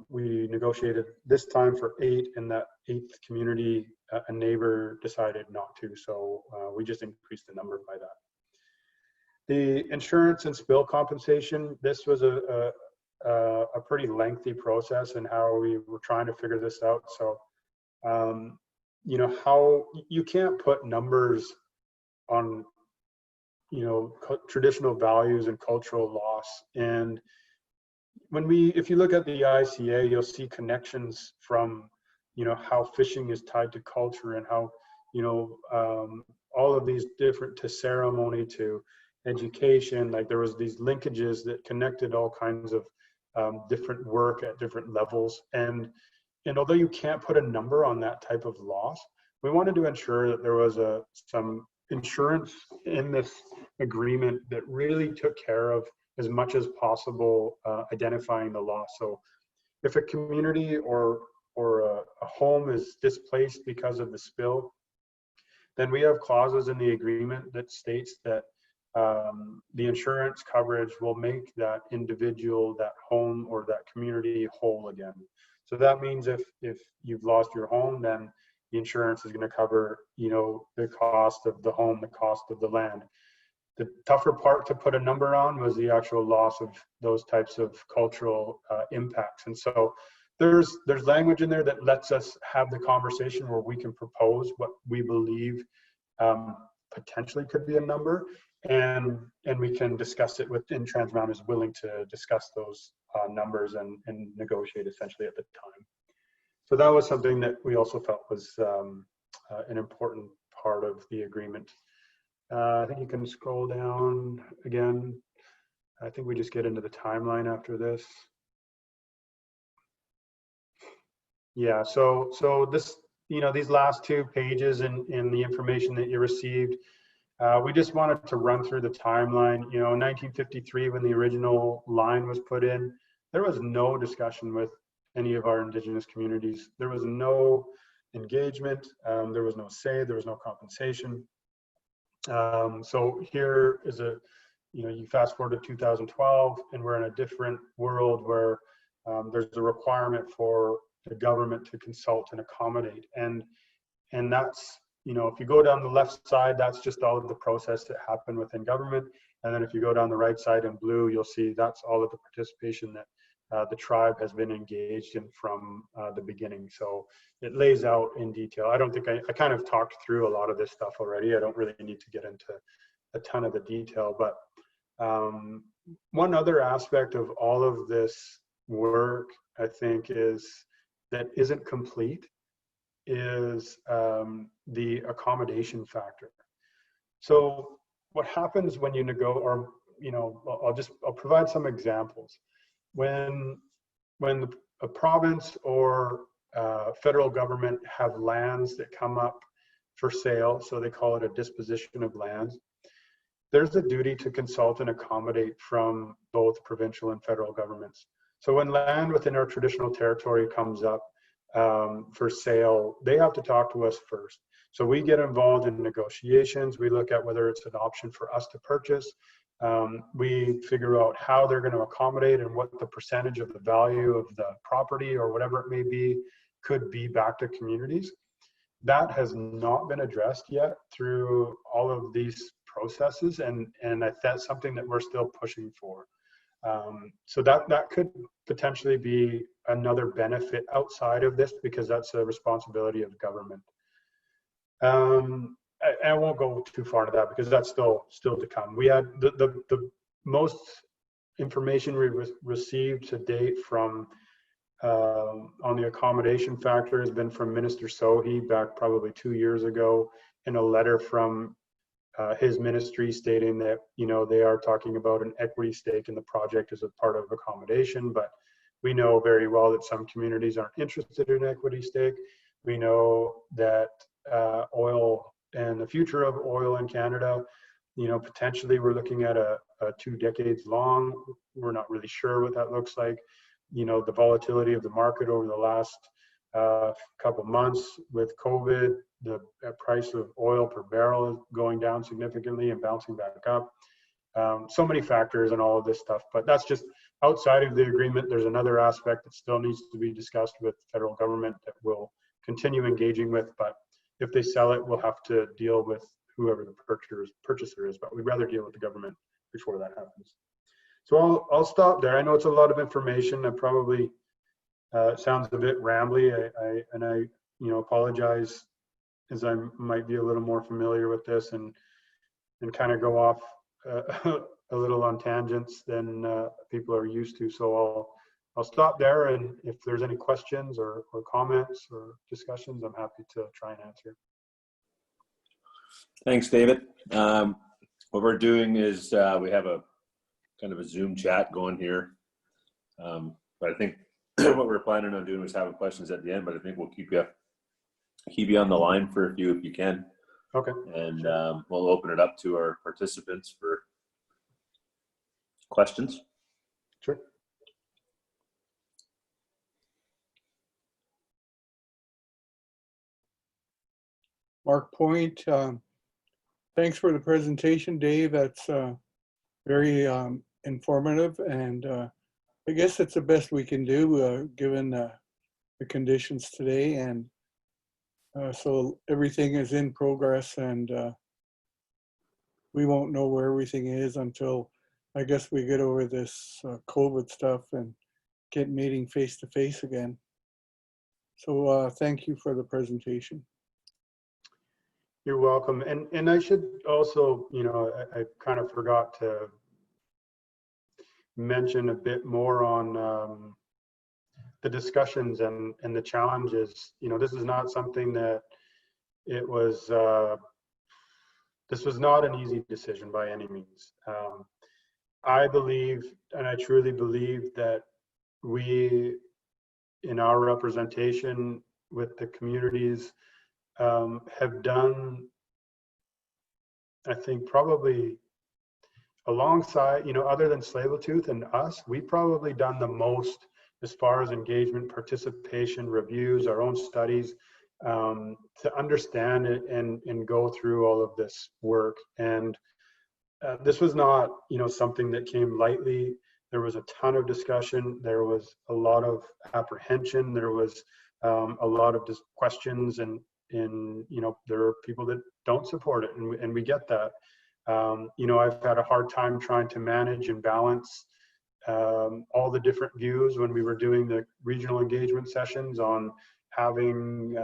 we negotiated this time for 8, and that 8th community, a neighbor decided not to, so we just increased the number by that. The insurance and spill compensation, this was a pretty lengthy process in how we were trying to figure this out. So, you know, how you can't put numbers on, you know, traditional values and cultural loss. And if you look at the ICA, you'll see connections from, you know, how fishing is tied to culture and how, you know, all of these different, to ceremony, to education, like there was these linkages that connected all kinds of different work at different levels. And although you can't put a number on that type of loss, we wanted to ensure that there was some insurance in this agreement that really took care of as much as possible identifying the loss. So if a community or a home is displaced because of the spill, then we have clauses in the agreement that states that the insurance coverage will make that individual, that home, or that community whole again. So that means if you've lost your home, then the insurance is going to cover, you know, the cost of the home, the cost of the land. The tougher part to put a number on was the actual loss of those types of cultural impacts. And so there's language in there that lets us have the conversation where we can propose what we believe potentially could be a number, and we can discuss it within Trans Mountain is willing to discuss those numbers and negotiate essentially at the time. So that was something that we also felt was an important part of the agreement. I think you can scroll down again. I think we just get into the timeline after this. Yeah, so this, you know, these last 2 pages in the information that you received, we just wanted to run through the timeline. You know, in 1953, when the original line was put in, there was no discussion with any of our Indigenous communities. There was no engagement, there was no say, there was no compensation. So here is you know, you fast forward to 2012, and we're in a different world where there's a requirement for the government to consult and accommodate. And that's, you know, if you go down the left side, that's just all of the process that happened within government. And then if you go down the right side in blue, you'll see that's all of the participation that the tribe has been engaged in from the beginning. So it lays out in detail. I don't think I kind of talked through a lot of this stuff already. I don't really need to get into a ton of the detail, but one other aspect of all of this work, I think, that isn't complete is the accommodation factor. So what happens when you or, you know, I'll provide some examples. When a province or federal government have lands that come up for sale, so they call it a disposition of lands, there's a duty to consult and accommodate from both provincial and federal governments. So when land within our traditional territory comes up for sale, they have to talk to us first. So we get involved in negotiations. We look at whether it's an option for us to purchase. We figure out how they're going to accommodate and what the percentage of the value of the property or whatever it may be could be back to communities. That has not been addressed yet through all of these processes, and that's something that we're still pushing for. So that could potentially be another benefit outside of this, because that's a responsibility of government. I won't go too far into that because that's still to come. We had the most information we received to date from on the accommodation factor has been from Minister Sohi back probably 2 years ago, in a letter from his ministry stating that, you know, they are talking about an equity stake in the project as a part of accommodation, but we know very well that some communities aren't interested in equity stake. We know that oil and the future of oil in Canada Potentially we're looking at a 2 decades long. We're not really sure what that looks like. The volatility of the market over the last couple months with COVID, the price of oil per barrel is going down significantly and bouncing back up. So many factors and all of this stuff, but that's just outside of the agreement. There's another aspect that still needs to be discussed with the federal government that we'll continue engaging with, but if they sell it, we'll have to deal with whoever the purchaser is, but we'd rather deal with the government before that happens. So I'll stop there. I know it's a lot of information. I probably sounds a bit rambly. I apologize, as I might be a little more familiar with this and kind of go off a little on tangents than people are used to. So I'll stop there, and if there's any questions or comments or discussions, I'm happy to try and answer. Thanks, David. What we're doing is we have a kind of a Zoom chat going here. But I think what we're planning on doing was having questions at the end, but I think we'll keep you on the line for a few if you can. Okay. And we'll open it up to our participants for questions. Sure. Mark Point, thanks for the presentation, Dave. That's very informative, and I guess it's the best we can do given the conditions today. And so everything is in progress, and we won't know where everything is until I guess we get over this COVID stuff and get meeting face to face again. So thank you for the presentation. You're welcome. And I should also, I kind of forgot to mention a bit more on the discussions and the challenges. This is not something that it was, this was not an easy decision by any means. I believe, and I truly believe, that we, in our representation with the communities, have done, I think, probably alongside, other than Tsleil-Waututh and us, we've probably done the most as far as engagement, participation, reviews, our own studies, to understand it and go through all of this work. And this was not, something that came lightly. There was a ton of discussion. There was a lot of apprehension. There was a lot of just questions, and there are people that don't support it, and we get that. I've had a hard time trying to manage and balance all the different views when we were doing the regional engagement sessions on having,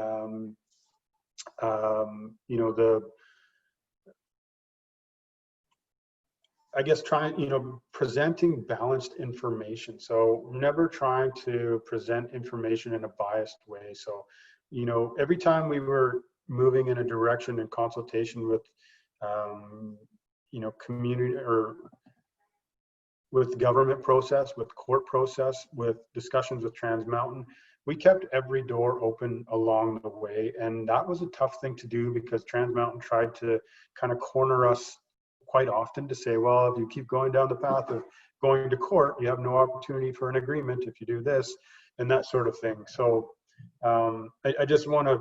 presenting balanced information. So never trying to present information in a biased way. So, every time we were moving in a direction in consultation with, community or with government process, with court process, with discussions with Trans Mountain, we kept every door open along the way. And that was a tough thing to do because Trans Mountain tried to kind of corner us quite often to say, well, if you keep going down the path of going to court, you have no opportunity for an agreement if you do this and that sort of thing. So I just want to,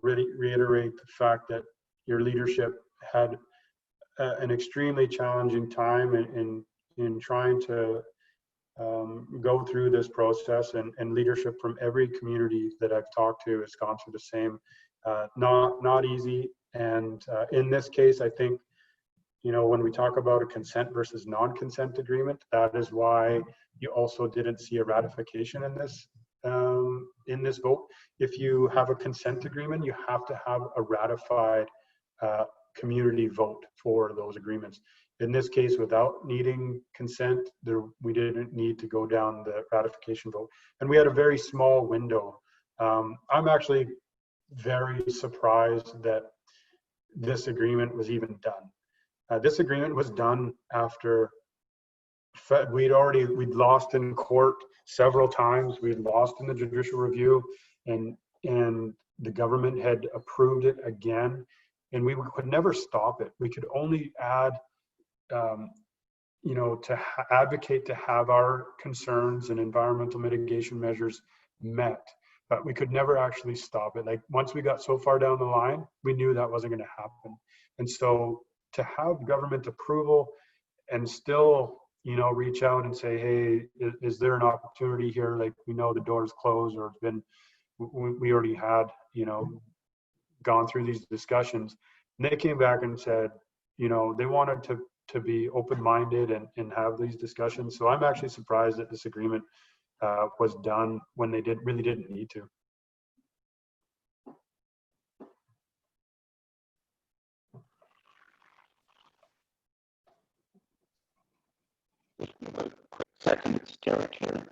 really reiterate the fact that your leadership had an extremely challenging time in trying to go through this process, and leadership from every community that I've talked to has gone through the same. Not easy. And in this case, I think, when we talk about a consent versus non-consent agreement, that is why you also didn't see a ratification in this vote. If you have a consent agreement, you have to have a ratified community vote for those agreements. In this case, without needing consent, we didn't need to go down the ratification vote. And we had a very small window. I'm actually very surprised that this agreement was even done. This agreement was done after we'd lost in court several times. We'd lost in the judicial review, and the government had approved it again. and we could never stop it. We could only add, to advocate to have our concerns and environmental mitigation measures met, but we could never actually stop it. Like once we got so far down the line, we knew that wasn't going to happen. And so to have government approval and still, reach out and say, hey, is there an opportunity here? Like, we know the door's closed, or it's been, we already had, gone through these discussions. And they came back and said, they wanted to be open-minded and have these discussions. So I'm actually surprised that this agreement was done when they really didn't need to. Second, it's Derek here.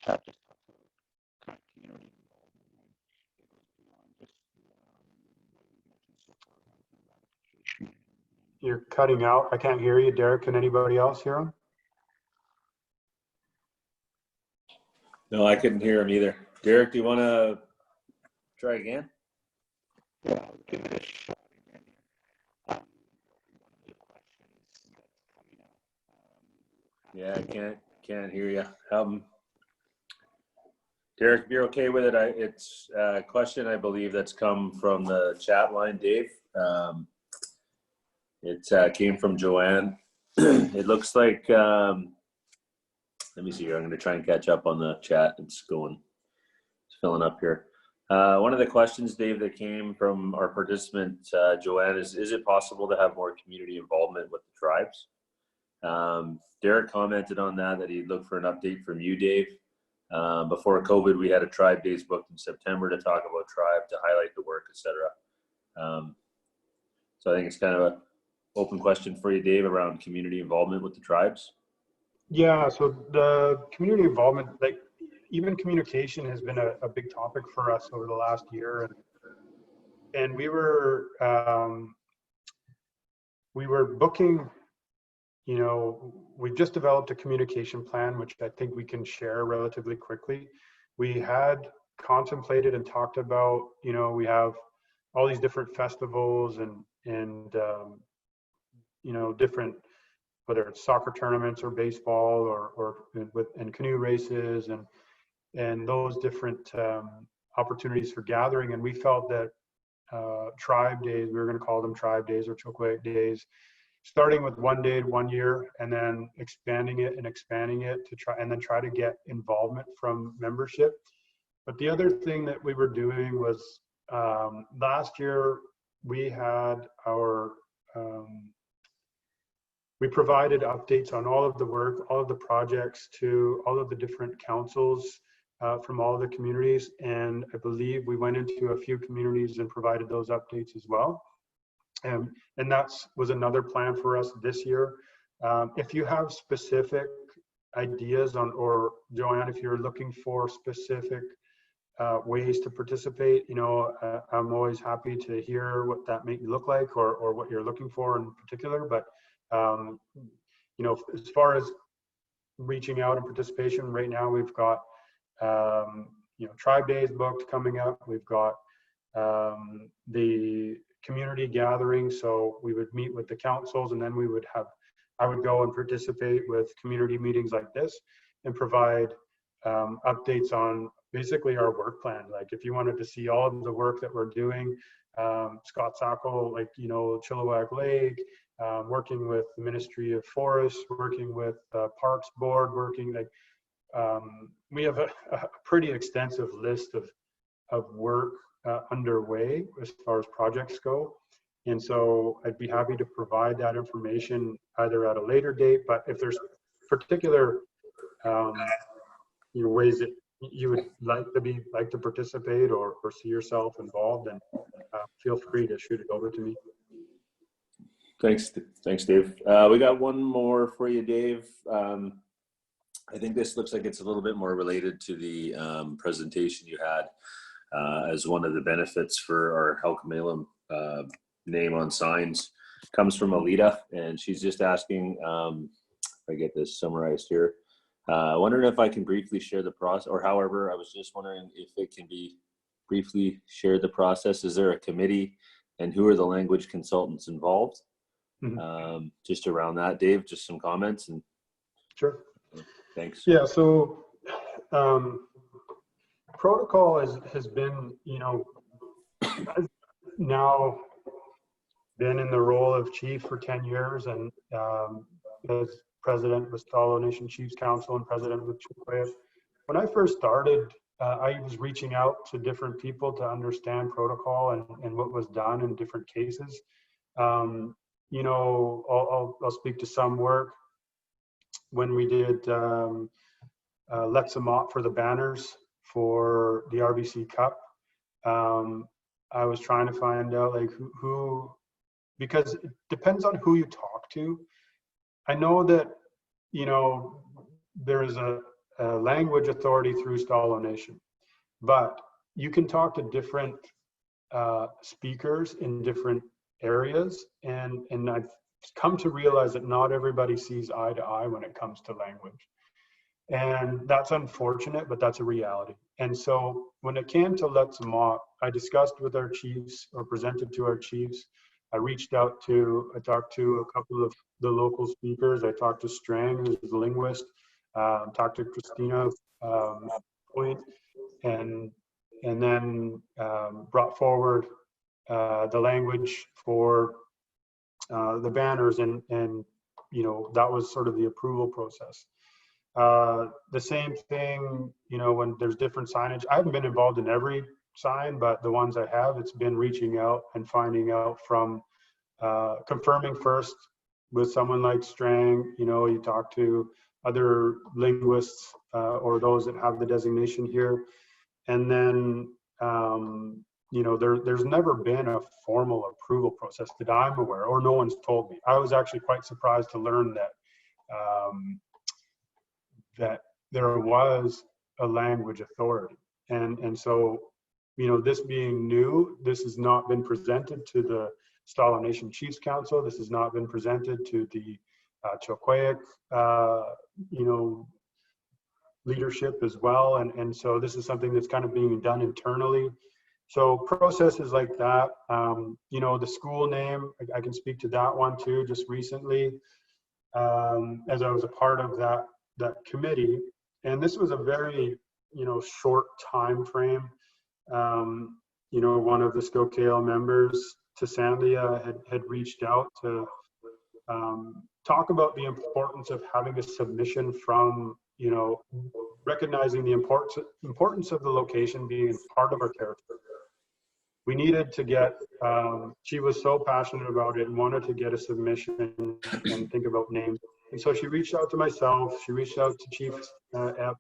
Chat just talks about kind of community involvement. It goes beyond just what we mentioned so far around ratification. You're cutting out. I can't hear you, Derek. Can anybody else hear him? No, I couldn't hear him either. Derek, do you want to try again? Yeah, I'll give it a shot again. One of the questions that's coming up. Yeah, I can't hear you. Derek, if you're okay with it, it's a question I believe that's come from the chat line, Dave. It came from Joanne. It looks like, let me see here. I'm going to try and catch up on the chat. It's filling up here. One of the questions, Dave, that came from our participant, Joanne, is it possible to have more community involvement with the tribes? Derek commented on that he'd look for an update from you, Dave. Before COVID, we had a tribe days booked in September to talk about tribe, to highlight the work, etc. So I think it's kind of an open question for you, Dave, around community involvement with the tribes. Yeah, so the community involvement, like even communication has been a big topic for us over the last year. And we were booking, we've just developed a communication plan, which I think we can share relatively quickly. We had contemplated and talked about, we have all these different festivals and different, whether it's soccer tournaments or baseball and canoe races and those different opportunities for gathering. And we felt that tribe days, we were going to call them tribe days or Chokwe days, starting with 1 day, 1 year, and then expanding it to try to get involvement from membership. But the other thing that we were doing was last year we had we provided updates on all of the work, all of the projects to all of the different councils from all of the communities. And I believe we went into a few communities and provided those updates as well. And that was another plan for us this year. If you have specific ideas or Joanne, if you're looking for specific ways to participate, I'm always happy to hear what that may look like or what you're looking for in particular. But as far as reaching out and participation, right now we've got tribe days booked coming up. We've got the community gathering, so we would meet with the councils, and then I would go and participate with community meetings like this and provide updates on basically our work plan. Like if you wanted to see all of the work that we're doing, Skowkale, like Chilliwack Lake, working with the Ministry of Forests, working with Parks Board, we have a pretty extensive list of work underway as far as projects go. And so I'd be happy to provide that information either at a later date, but if there's particular ways that you would like to participate or see yourself involved, then feel free to shoot it over to me. Thanks, Dave. We got one more for you, Dave. I think this looks like it's a little bit more related to the presentation you had as one of the benefits for our Halkomelem name on signs. Comes from Alita, and she's just asking, if I get this summarized here, Wondering if I can briefly share the process, or however, I was just wondering if it can be briefly share the process. Is there a committee, and who are the language consultants involved? Just around that, Dave, just some comments and Sure. thanks. Yeah, so protocol has been, I've now been in the role of chief for 10 years and as president with Skowkale Nation Chiefs Council and president with Skowkale. When I first started, I was reaching out to different people to understand protocol and what was done in different cases. I'll speak to some work when we did Lexamot for the banners for the RBC Cup. I was trying to find out like who, because it depends on who you talk to. I know that, there is a language authority through Skowkale Nation, but you can talk to different speakers in different areas. And I've come to realize that not everybody sees eye to eye when it comes to language. And that's unfortunate, but that's a reality. And so when it came to Let's Mock, I discussed with our chiefs, or presented to our chiefs. I talked to a couple of the local speakers. I talked to Strang, who's a linguist, talked to Christina Point, and then brought forward the language for the banners, and that was sort of the approval process. The same thing, when there's different signage. I haven't been involved in every sign, but the ones I have, it's been reaching out and finding out from confirming first with someone like Strang. You talk to other linguists or those that have the designation here, and then there's never been a formal approval process that I'm aware, or no one's told me. I was actually quite surprised to learn that that there was a language authority. And so, this being new, this has not been presented to the Skowkale Nation Chiefs Council. This has not been presented to the Choquayak, leadership as well. And so this is something that's kind of being done internally. So processes like that, the school name, I can speak to that one too, just recently, as I was a part of that committee. And this was a very, short time frame. One of the Skowkale members, Sandia, had reached out to talk about the importance of having a submission from, recognizing the importance of the location being part of our territory. We needed to get, she was so passionate about it and wanted to get a submission and think about names. And so she reached out to myself, she reached out to Chief Epp,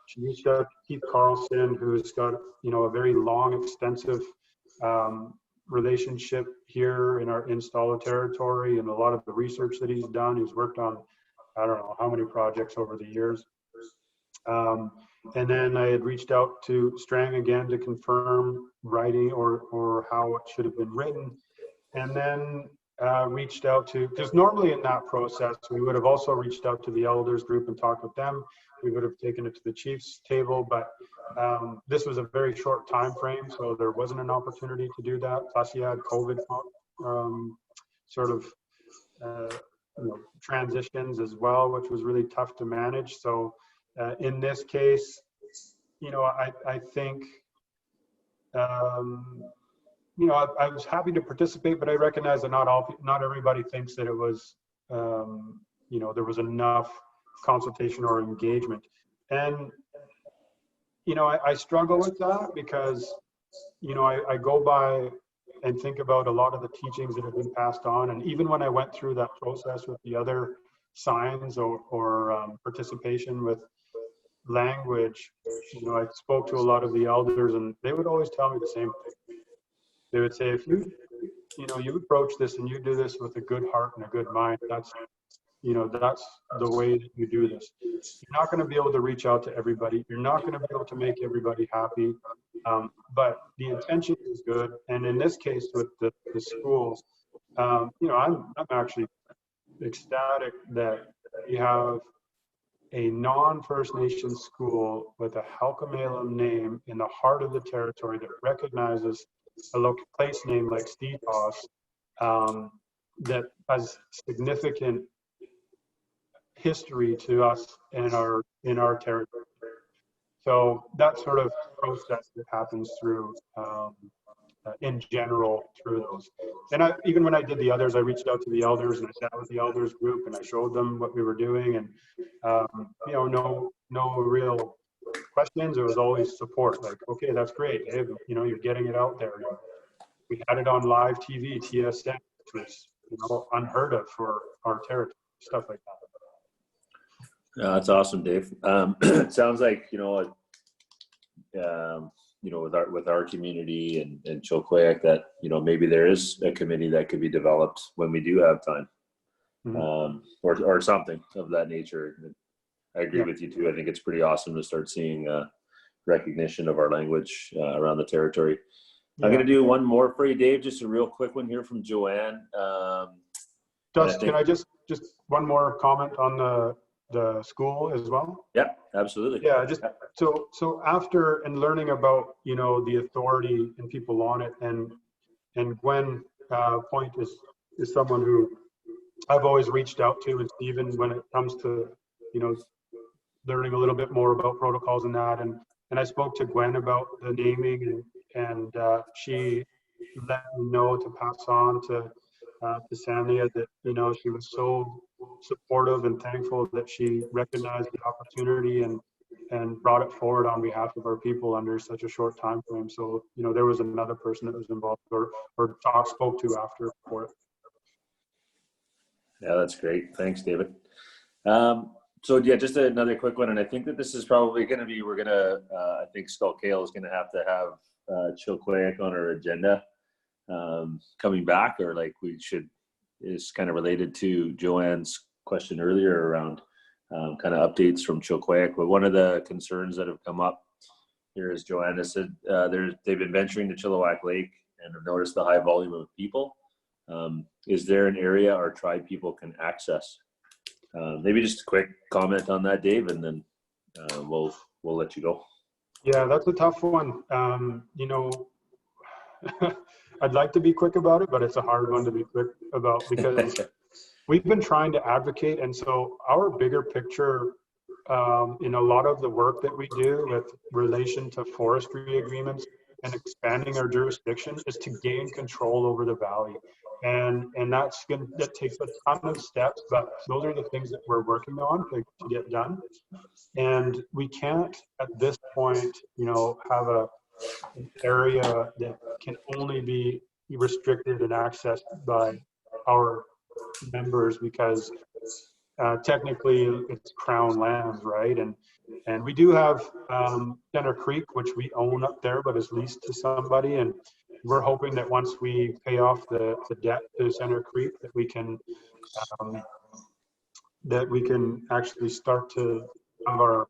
she reached out to Keith Carlson, who's got, a very long, extensive relationship here in our installer territory, and a lot of the research that he's done. He's worked on, I don't know how many projects over the years. And then I had reached out to Strang again to confirm writing or how it should have been written. And then reached out to, because normally in that process, we would have also reached out to the elders group and talked with them. We would have taken it to the chief's table, but this was a very short time frame, so there wasn't an opportunity to do that. Plus you had COVID sort of transitions as well, which was really tough to manage. So in this case, I think I was happy to participate, but I recognize that not everybody thinks that it was there was enough consultation or engagement. And I struggle with that because I go by and think about a lot of the teachings that have been passed on. And even when I went through that process with the other signs or participation with language, I spoke to a lot of the elders, and they would always tell me the same thing. They would say, if you approach this and you do this with a good heart and a good mind, that's the way that you do this. You're not going to be able to reach out to everybody. You're not going to be able to make everybody happy. But the intention is good. And in this case with the schools, I'm actually ecstatic that we have a non-First Nation school with a Halkomelem name in the heart of the territory that recognizes a local place name like Steetos, that has significant history to us in our territory. So that sort of process that happens through, in general, through those. And even when I did the others, I reached out to the elders and I sat with the elders group and I showed them what we were doing, and no real questions. It was always support. Like, okay, that's great. Hey, you're getting it out there. We had it on live TV, TSN, which was unheard of for our territory, stuff like that. That's awesome, Dave. It sounds like, with our community and Chilkoyak, that, maybe there is a committee that could be developed when we do have time, or something of that nature. I agree with you too. I think it's pretty awesome to start seeing recognition of our language around the territory. I'm going to do one more for you, Dave, just a real quick one here from Joanne. Can I just one more comment on the school as well? Yeah, absolutely. Yeah, so after and learning about the authority and people on it, and Gwen Point is someone who I've always reached out to, and Stephen, when it comes to learning a little bit more about protocols and that, and I spoke to Gwen about the naming, and she let me know to pass on to Sania that she was so supportive and thankful that she recognized the opportunity and brought it forward on behalf of our people under such a short time frame. So there was another person that was involved or spoke to after for it. Yeah, that's great. Thanks, David. So yeah, just another quick one, and I think that this is probably going to be, I think Skowkale is going to have Chilkoyak on our agenda coming back, or is kind of related to Joanne's question earlier around kind of updates from Chilkoyak. But one of the concerns that have come up here is Joanne has said they've been venturing to Chilliwack Lake and have noticed the high volume of people. Is there an area our tribe people can access? Maybe just a quick comment on that, Dave, and then we'll let you go. Yeah, that's a tough one. I'd like to be quick about it, but it's a hard one to be quick about because we've been trying to advocate. And so our bigger picture in a lot of the work that we do with relation to forestry agreements and expanding our jurisdiction is to gain control over the valley. And that takes a ton of steps, but those are the things that we're working on to get done. And we can't at this point, have an area that can only be restricted and accessed by our members because technically it's crown lands, right? And we do have Center Creek, which we own up there, but is leased to somebody. And we're hoping that once we pay off the debt to Center Creek, that we can actually start to have our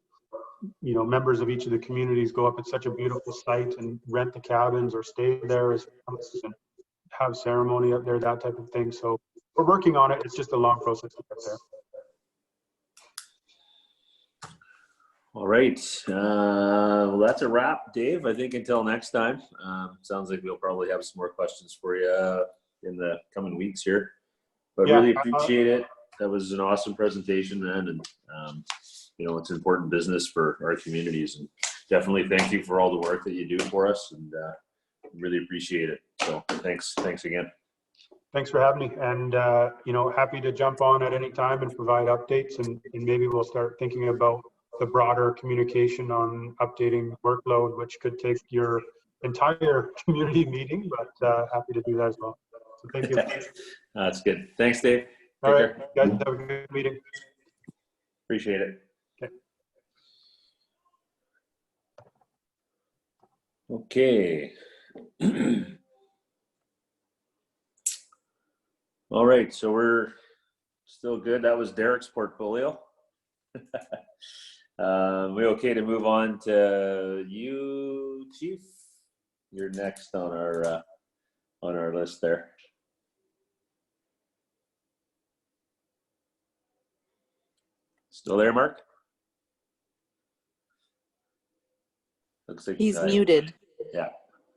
members of each of the communities go up at such a beautiful site and rent the cabins or stay there as and have ceremony up there, that type of thing. So we're working on it. It's just a long process to get there. All right. Well, that's a wrap, Dave. I think until next time. Sounds like we'll probably have some more questions for you in the coming weeks here. But really appreciate it. That was an awesome presentation, man. And, it's important business for our communities. And definitely thank you for all the work that you do for us. And really appreciate it. So thanks again. Thanks for having me. And, happy to jump on at any time and provide updates. And maybe we'll start thinking about the broader communication on updating workload, which could take your entire community meeting, but happy to do that as well. So thank you. That's good. Thanks, Dave. All right, guys, have a good meeting. Appreciate it. Okay. All right, so we're still good. That was Derek's portfolio. We okay to move on to you, Chief? You're next on our list there. Still there, Mark? Looks like He's muted. Yeah.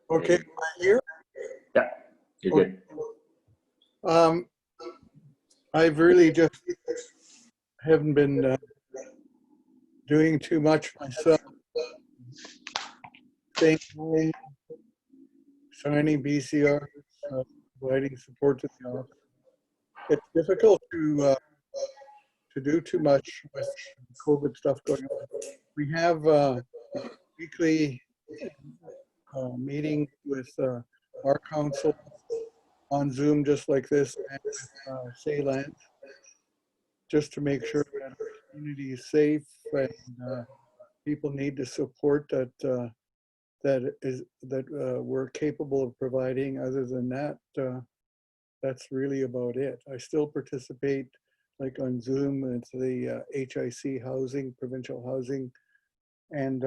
Okay, am I here? Yeah. You're good. I've really just haven't been doing too much myself. Staying home, signing BCR, providing support to the office. It's difficult to do too much with COVID stuff going on. We have weekly meeting with our council on Zoom, just like this, and with Sayland, just to make sure that our community is safe and people need the support that we're capable of providing. Other than that, that's really about it. I still participate, like on Zoom, it's the HIC housing, provincial housing, and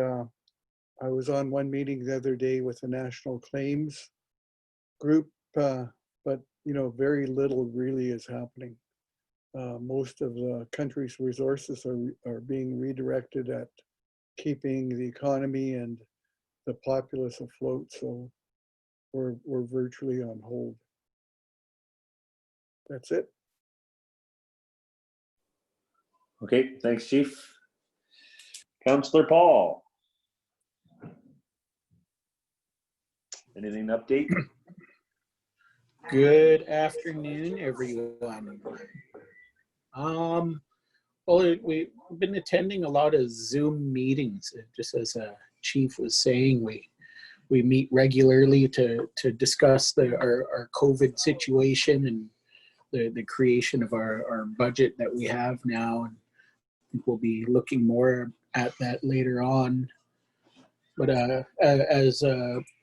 I was on one meeting the other day with the National Claims group, but very little really is happening. Most of the country's resources are being redirected at keeping the economy and the populace afloat, so we're virtually on hold. That's it. Okay, thanks, Chief. Councillor Paul. Anything to update? Good afternoon, everyone. Well, we've been attending a lot of Zoom meetings. Just as Chief was saying, we meet regularly to discuss our COVID situation and the creation of our budget that we have now. And I think we'll be looking more at that later on. But as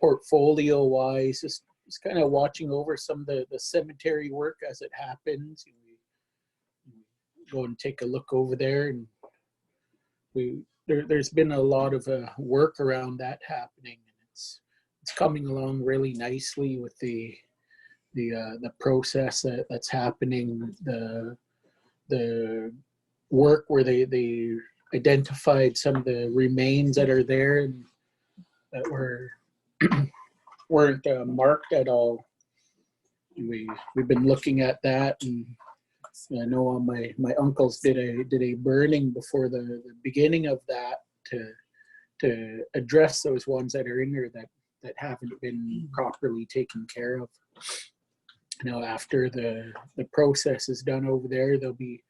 portfolio wise, just kind of watching over some of the cemetery work as it happens. We go and take a look over there, and there's been a lot of work around that happening, and it's coming along really nicely with the process that's happening. The work where they identified some of the remains that are there and that weren't marked at all. We've been looking at that, and I know my uncles did a burning before the beginning of that to address those ones that are in there that haven't been properly taken care of. Now, after the process is done over there, they'll be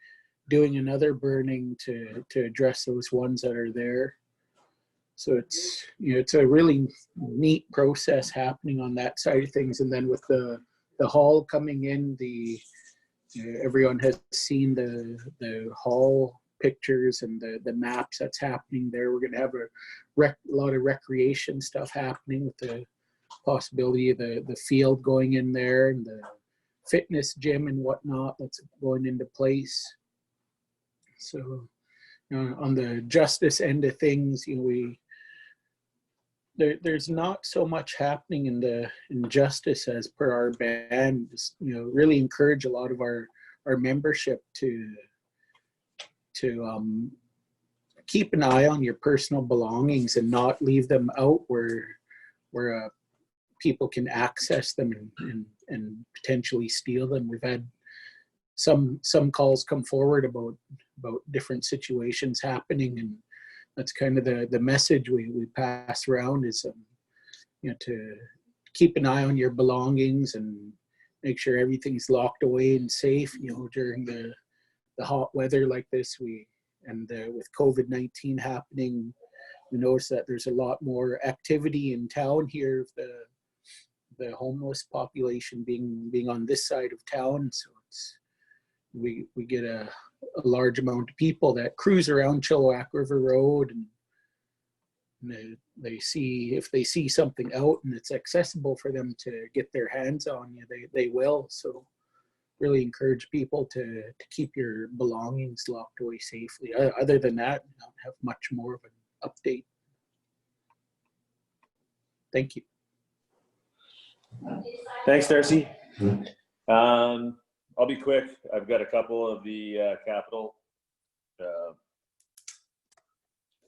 doing another burning to address those ones that are there. So it's a really neat process happening on that side of things. And then with the hall coming in, everyone has seen the hall pictures and the maps that's happening there. We're going to have a lot of recreation stuff happening with the possibility of the field going in there and the fitness gym and whatnot that's going into place. So on the justice end of things, there's not so much happening in justice as per our band. Just, really encourage a lot of our membership to keep an eye on your personal belongings and not leave them out where people can access them and potentially steal them. We've had some calls come forward about different situations happening, and that's kind of the message we pass around is to keep an eye on your belongings and make sure everything's locked away and safe. During the hot weather like this, with COVID-19 happening, we notice that there's a lot more activity in town here of the homeless population being on this side of town. So we get a large amount of people that cruise around Chilliwack River Road, and they see, if they see something out and it's accessible for them to get their hands on, they will. So really encourage people to keep your belongings locked away safely. Other than that, I don't have much more of an update. Thank you. Thanks, Darcy. I'll be quick. I've got a couple of the capital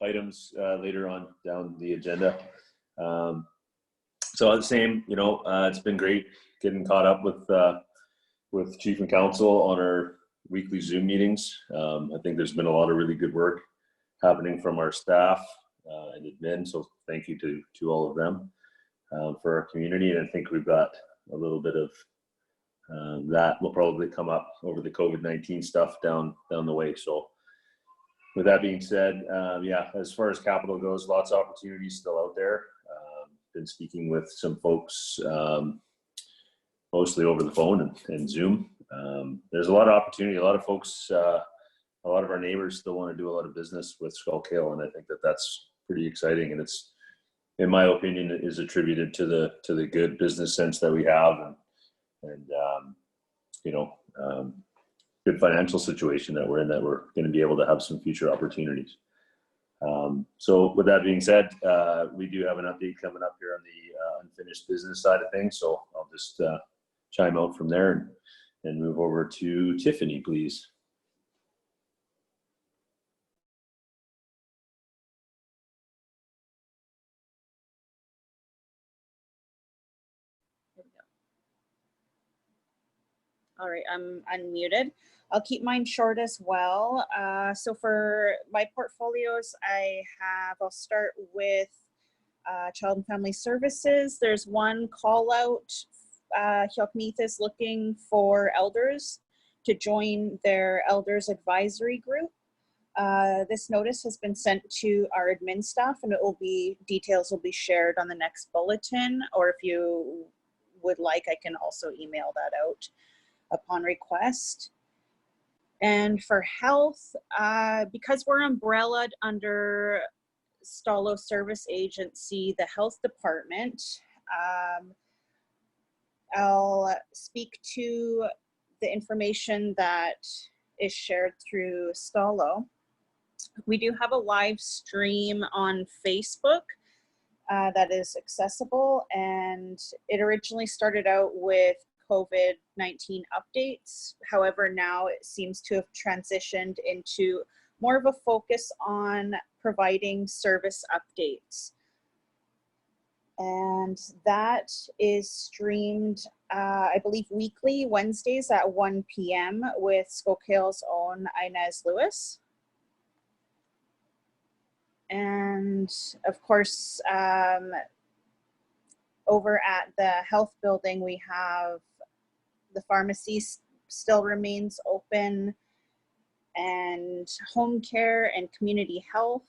items later on down the agenda. So the same, it's been great getting caught up with Chief and Council on our weekly Zoom meetings. I think there's been a lot of really good work happening from our staff and admin. So thank you to all of them for our community. And I think we've got a little bit of that will probably come up over the COVID-19 stuff down the way. So with that being said, as far as capital goes, lots of opportunities still out there. Been speaking with some folks, mostly over the phone and Zoom. There's a lot of opportunity. A lot of folks, a lot of our neighbors still want to do a lot of business with Skowkale, and I think that's pretty exciting. And it's, in my opinion, is attributed to the good business sense that we have, and good financial situation that we're in, that we're going to be able to have some future opportunities. So with that being said, we do have an update coming up here on the unfinished business side of things. So I'll just chime out from there and move over to Tiffany, please. All right, I'm unmuted. I'll keep mine short as well. So for my portfolios, I'll start with Child and Family Services. There's one call out. Hjalkmeeth is looking for elders to join their elders advisory group. This notice has been sent to our admin staff, and details will be shared on the next bulletin, or if you would like, I can also email that out upon request. And for health, because we're umbrellaed under Stalo Service Agency, the health department, I'll speak to the information that is shared through Stalo. We do have a live stream on Facebook that is accessible, and it originally started out with COVID-19 updates. However, now it seems to have transitioned into more of a focus on providing service updates. And that is streamed, I believe, weekly, Wednesdays at 1 p.m. with Skowkale's own Inez Lewis. And of course, over at the health building, we have the pharmacy still remains open, and home care and community health.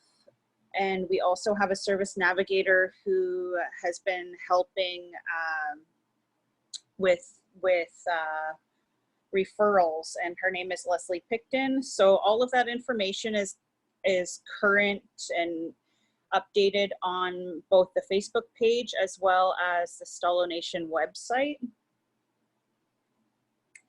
And we also have a service navigator who has been helping with referrals, and her name is Leslie Picton. So all of that information is current and updated on both the Facebook page as well as the Stalo Nation website.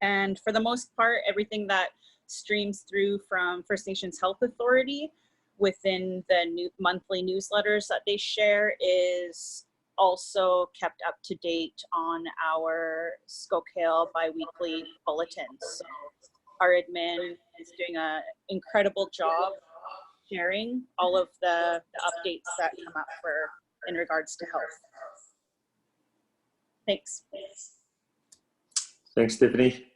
And for the most part, everything that streams through from First Nations Health Authority within the monthly newsletters that they share is also kept up to date on our Skowkale biweekly bulletins. So our admin is doing an incredible job sharing all of the updates that come up in regards to health. Thanks. Thanks, Tiffany.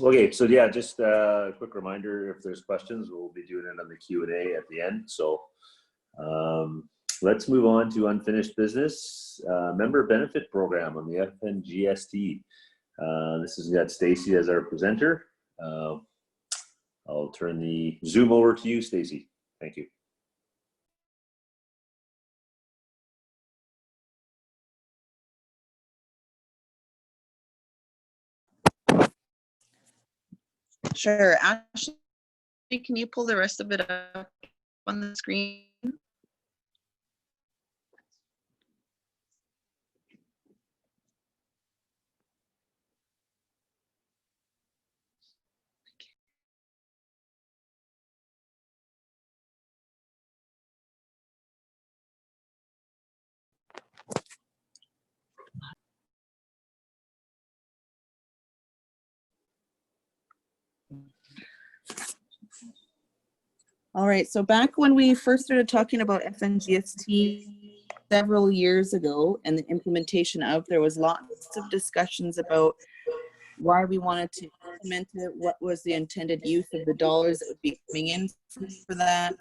Okay, so yeah, just a quick reminder, if there's questions, we'll be doing it on the Q&A at the end. So let's move on to unfinished business. Member benefit program on the FNGST. This has got Stacy as our presenter. I'll turn the Zoom over to you, Stacy. Thank you. Sure. Ashley, can you pull the rest of it up on the screen? All right, so back when we first started talking about FNGST several years ago and the implementation of, there was lots of discussions about why we wanted to implement it, what was the intended use of the dollars that would be coming in for that.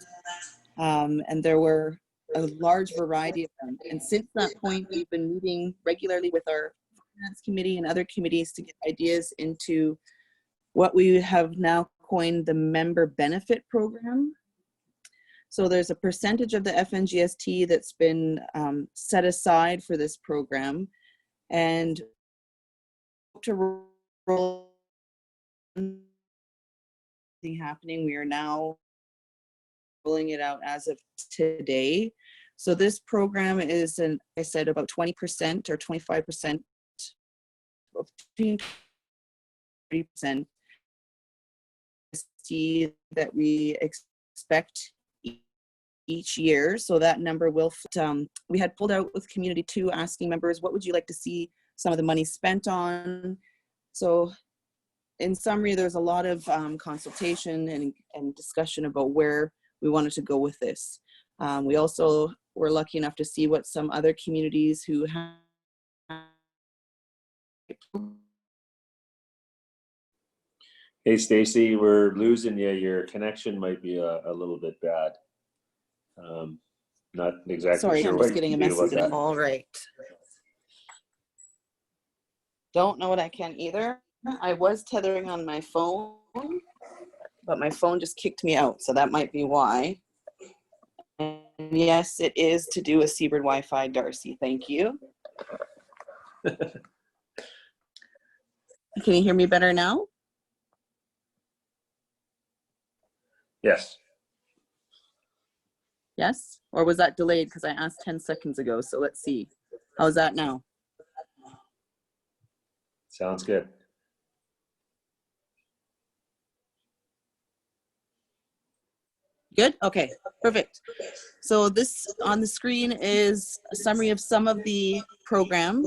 And there were a large variety of them. And since that point, we've been meeting regularly with our finance committee and other committees to get ideas into what we have now coined the member benefit program. So there's a percentage of the FNGST that's been set aside for this program, and to roll happening, we are now rolling it out as of today. So this program is, I said, about 20% or 25%, between 30% that we expect each year. So that number will, we had pulled out with Community 2 asking members, what would you like to see some of the money spent on? So in summary, there's a lot of consultation and discussion about where we wanted to go with this. We also were lucky enough to see what some other communities who have. Hey, Stacy, we're losing you. Your connection might be a little bit bad. Not exactly Sorry, sure I'm what just you getting a can do about message. that. All right. Don't know what I can either. I was tethering on my phone, but my phone just kicked me out, so that might be why. And yes, it is to do with Seabird Wi-Fi, Darcy. Thank you. Can you hear me better now? Yes. Yes? Or was that delayed because I asked 10 seconds ago? So let's see. How's that now? Sounds good. Good? Okay, perfect. So this on the screen is a summary of some of the program.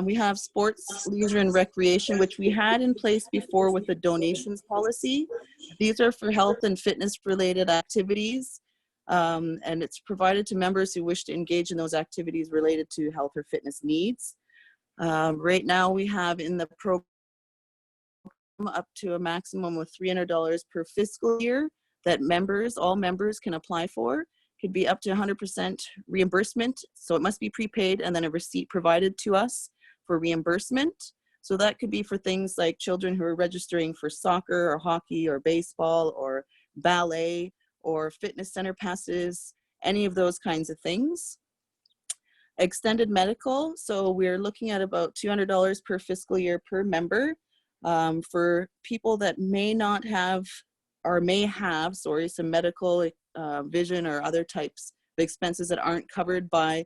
We have sports, leisure, and recreation, which we had in place before with the donations policy. These are for health and fitness related activities. And it's provided to members who wish to engage in those activities related to health or fitness needs. Right now we have in the program up to a maximum of $300 per fiscal year that all members can apply for. Could be up to 100% reimbursement. So it must be prepaid and then a receipt provided to us for reimbursement. So that could be for things like children who are registering for soccer or hockey or baseball or ballet or fitness center passes, any of those kinds of things. Extended medical, so we're looking at about $200 per fiscal year per member for people that may not have or may have, some medical, vision or other types of expenses that aren't covered by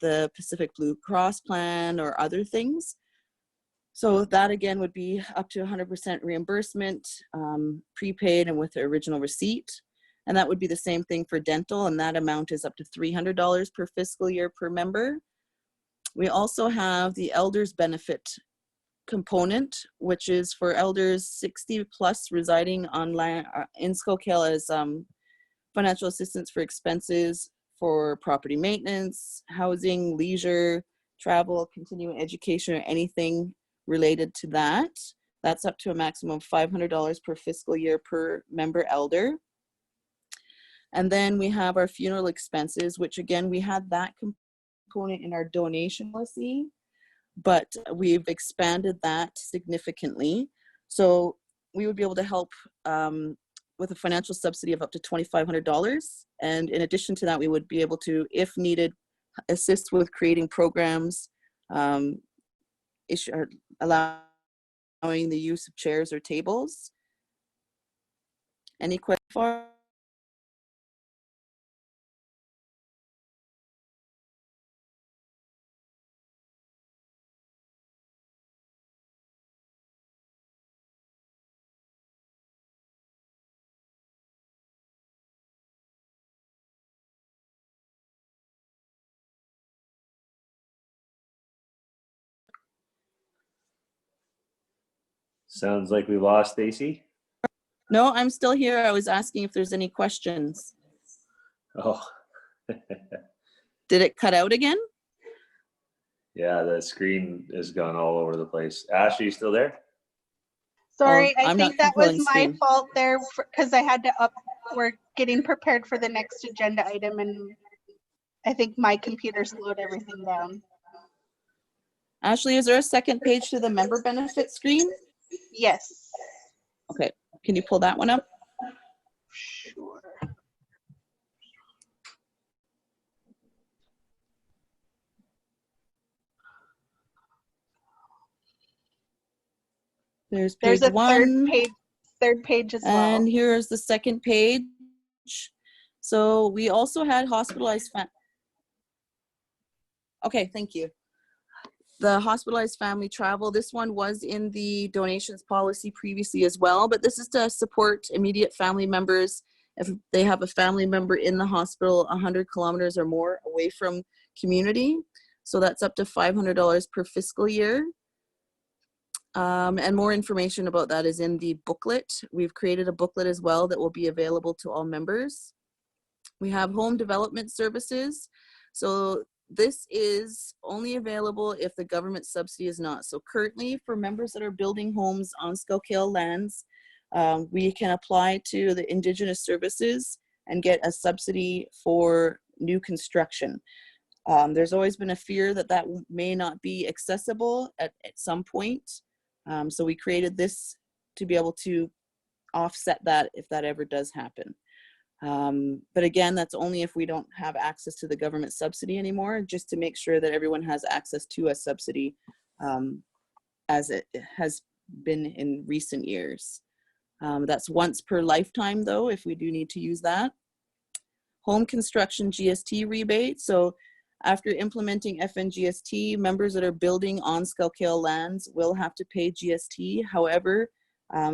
the Pacific Blue Cross plan or other things. So that again would be up to 100% reimbursement, prepaid and with the original receipt. And that would be the same thing for dental, and that amount is up to $300 per fiscal year per member. We also have the elders benefit component, which is for elders 60 plus residing on land in Skowkale as financial assistance for expenses for property maintenance, housing, leisure, travel, continuing education, or anything related to that. That's up to a maximum of $500 per fiscal year per member elder. And then we have our funeral expenses, which again, we had that component in our donation policy, but we've expanded that significantly. So we would be able to help with a financial subsidy of up to $2,500. And in addition to that, we would be able to, if needed, assist with creating programs, allowing the use of chairs or tables. Any questions? Sounds like we lost Stacy. No, I'm still here. I was asking if there's any questions. Oh. Did it cut out again? Yeah, the screen has gone all over the place. Ash, are you still there? Sorry, Oh, I I'm think not that was controlling my screen. fault there because I had to we're getting prepared for the next agenda item and I think my computer slowed everything down. Ashley, is there a second page to the member benefit screen? Yes. Okay, can you pull that one up? Sure. There's There's page a one. third page as well. And here's the second page. So we also had hospitalized okay, thank you. The hospitalized family travel, this one was in the donations policy previously as well, but this is to support immediate family members if they have a family member in the hospital 100 kilometers or more away from community. So that's up to $500 per fiscal year. And more information about that is in the booklet. We've created a booklet as well that will be available to all members. We have home development services. So this is only available if the government subsidy is not. So currently for members that are building homes on Skowkale lands, we can apply to the Indigenous Services and get a subsidy for new construction. There's always been a fear that that may not be accessible at some point. So we created this to be able to offset that if that ever does happen. But again, that's only if we don't have access to the government subsidy anymore, just to make sure that everyone has access to a subsidy as it has been in recent years. That's once per lifetime though, if we do need to use that. Home construction GST rebate. So after implementing FNGST, members that are building on Skowkale lands will have to pay GST. However,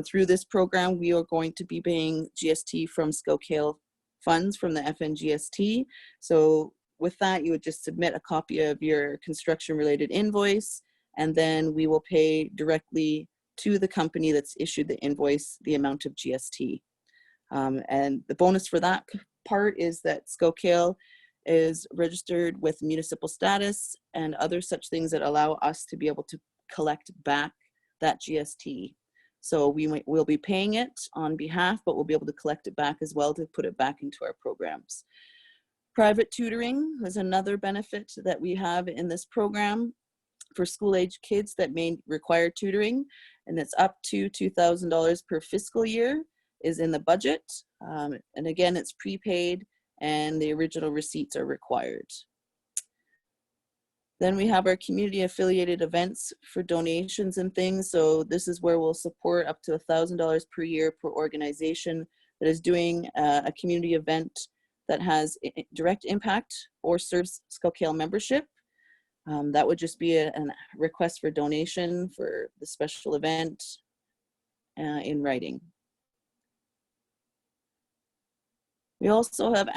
through this program, we are going to be paying GST from Skowkale funds from the FNGST. So with that, you would just submit a copy of your construction related invoice, and then we will pay directly to the company that's issued the invoice the amount of GST. And the bonus for that part is that Skowkale is registered with municipal status and other such things that allow us to be able to collect back that GST. So we'll be paying it on behalf, but we'll be able to collect it back as well to put it back into our programs. Private tutoring is another benefit that we have in this program for school-age kids that may require tutoring, and it's up to $2,000 per fiscal year is in the budget. And again, it's prepaid and the original receipts are required. Then we have our community affiliated events for donations and things. So this is where we'll support up to $1,000 per year per organization that is doing a community event that has direct impact or serves Skowkale membership. That would just be a request for donation for the special event in writing. We also have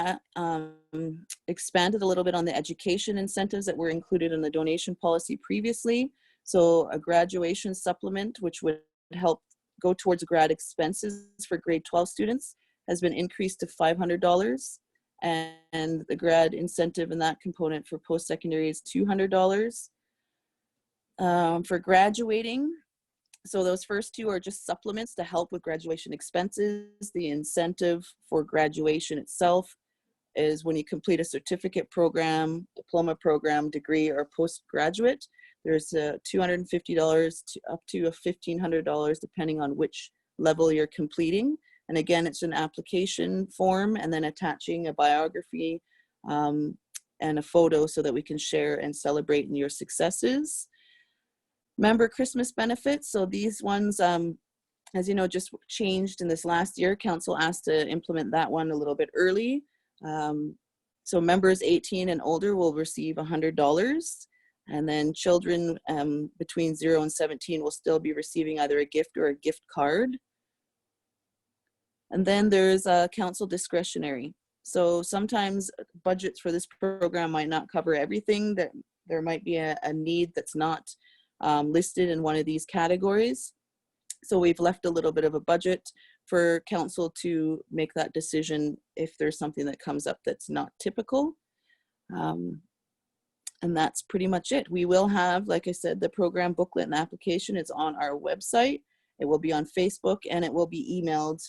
expanded a little bit on the education incentives that were included in the donation policy previously. So a graduation supplement, which would help go towards grad expenses for grade 12 students, has been increased to $500. And the grad incentive in that component for post-secondary is $200. For graduating, so those first two are just supplements to help with graduation expenses. The incentive for graduation itself is when you complete a certificate program, diploma program, degree, or postgraduate, there's $250 to up to $1,500 depending on which level you're completing. And again, it's an application form and then attaching a biography and a photo so that we can share and celebrate in your successes. Member Christmas benefits. So these ones, as you know, just changed in this last year. Council asked to implement that one a little bit early. So members 18 and older will receive $100. And then children between 0 and 17 will still be receiving either a gift or a gift card. And then there's council discretionary. So sometimes budgets for this program might not cover everything. That there might be a need that's not listed in one of these categories. So we've left a little bit of a budget for council to make that decision if there's something that comes up that's not typical. And that's pretty much it. We will have, like I said, the program booklet and application is on our website. It will be on Facebook, and it will be emailed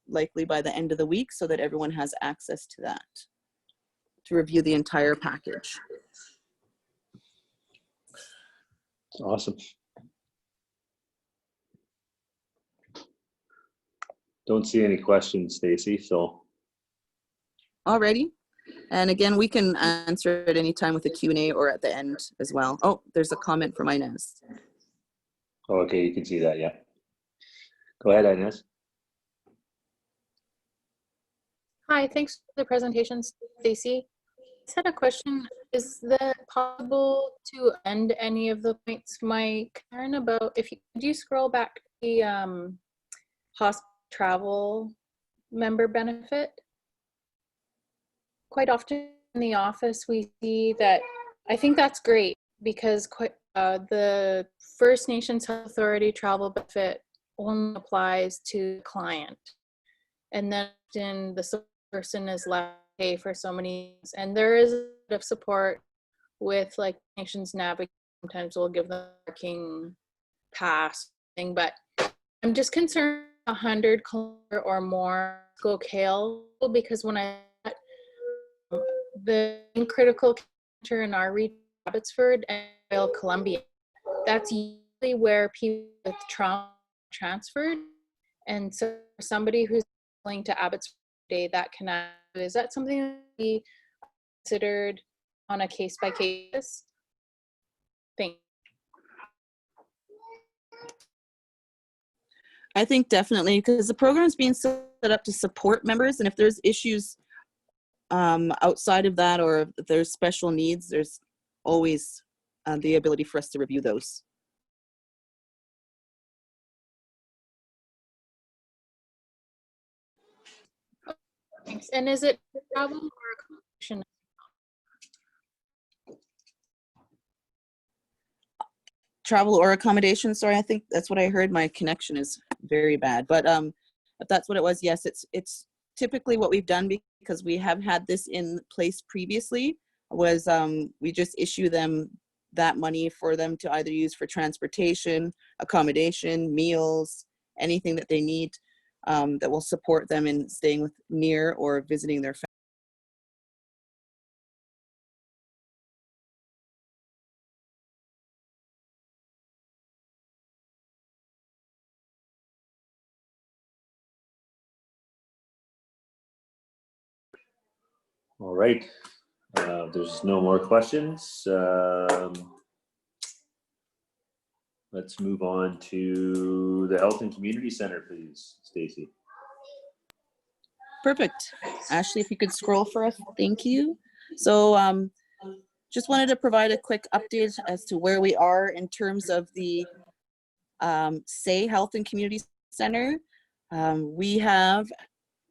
likely by the end of the week so that everyone has access to that to review the entire package. Awesome. Don't see any questions, Stacy, so. Alrighty. And again, we can answer at any time with a Q&A or at the end as well. Oh, there's a comment from Inez. Oh, okay, you can see that, yeah. Go ahead, Inez. Hi, thanks for the presentation, Stacy. I just had a question. Is it possible to end any of the points? My concern about, if you, could you scroll back to the hospital travel member benefit? Quite often in the office, we see that, I think that's great because the First Nations Health Authority travel benefit only applies to the client. And then the person is left to pay for so many things. And there is a bit of support with like Nations Navigate. Sometimes we'll give them a parking pass thing, but I'm just concerned 100 kilometer or more Skowkale, because when I the critical center in our region, Abbotsford and Royal Columbia, that's usually where people with trauma transferred. And so for somebody who's going to Abbotsford today, that can, is that something that be considered on a case-by-case basis? Thanks. I think definitely, because the program is being set up to support members, and if there's issues outside of that, or if there's special needs, there's always the ability for us to review those. Thanks. And is it travel or accommodation? Travel or accommodation, sorry, I think that's what I heard. My connection is very bad, but if that's what it was, yes, it's typically what we've done, because we have had this in place previously, was we just issue them that money for them to either use for transportation, accommodation, meals, anything that they need that will support them in staying with near or visiting their family. All right, there's no more questions. Let's move on to the Health and Community Center, please, Stacy. Perfect. Ashley, if you could scroll for us, thank you. So just wanted to provide a quick update as to where we are in terms of the SAY Health and Community Center. We have,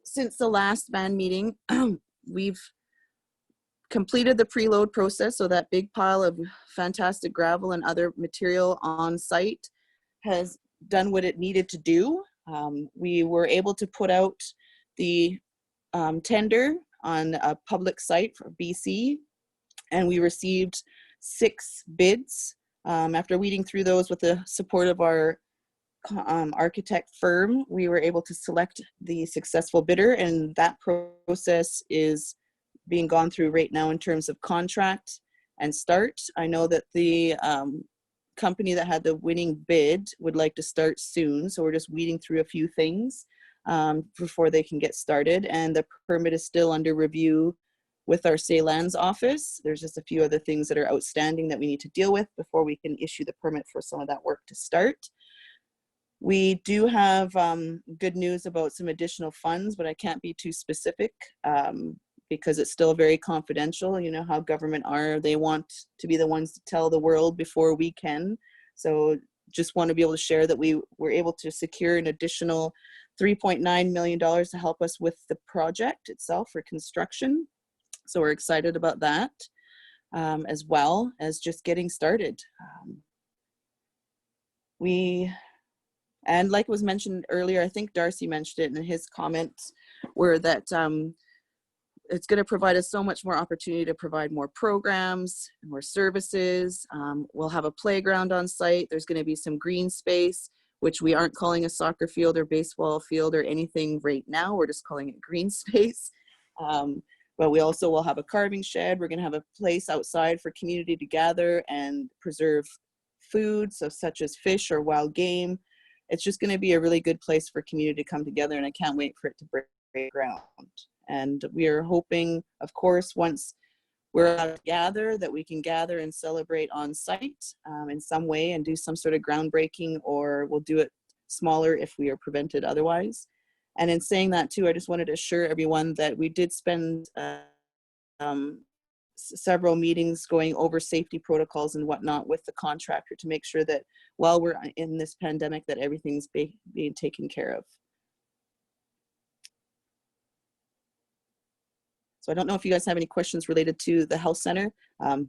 since the last band meeting, we've completed the preload process, so that big pile of fantastic gravel and other material on site has done what it needed to do. We were able to put out the tender on a public site for BC, and we received 6 bids. After weeding through those with the support of our architect firm, we were able to select the successful bidder, and that process is being gone through right now in terms of contract and start. I know that the company that had the winning bid would like to start soon, so we're just weeding through a few things before they can get started, and the permit is still under review with our Say Lands office. There's just a few other things that are outstanding that we need to deal with before we can issue the permit for some of that work to start. We do have good news about some additional funds, but I can't be too specific because it's still very confidential. You know how government are, they want to be the ones to tell the world before we can. So just want to be able to share that we were able to secure an additional $3.9 million to help us with the project itself for construction. So we're excited about that, as well as just getting started. We And like was mentioned earlier, I think Darcy mentioned it in his comments, were that it's going to provide us so much more opportunity to provide more programs, more services. We'll have a playground on site. There's going to be some green space, which we aren't calling a soccer field or baseball field or anything right now. We're just calling it green space. But we also will have a carving shed. We're going to have a place outside for community to gather and preserve foods, so such as fish or wild game. It's just going to be a really good place for community to come together, and I can't wait for it to break ground. And we are hoping, of course, once we're allowed to gather, that we can gather and celebrate on site in some way and do some sort of groundbreaking, or we'll do it smaller if we are prevented otherwise. And in saying that too, I just wanted to assure everyone that we did spend several meetings going over safety protocols and whatnot with the contractor to make sure that while we're in this pandemic, that everything's being taken care of. So I don't know if you guys have any questions related to the health center. I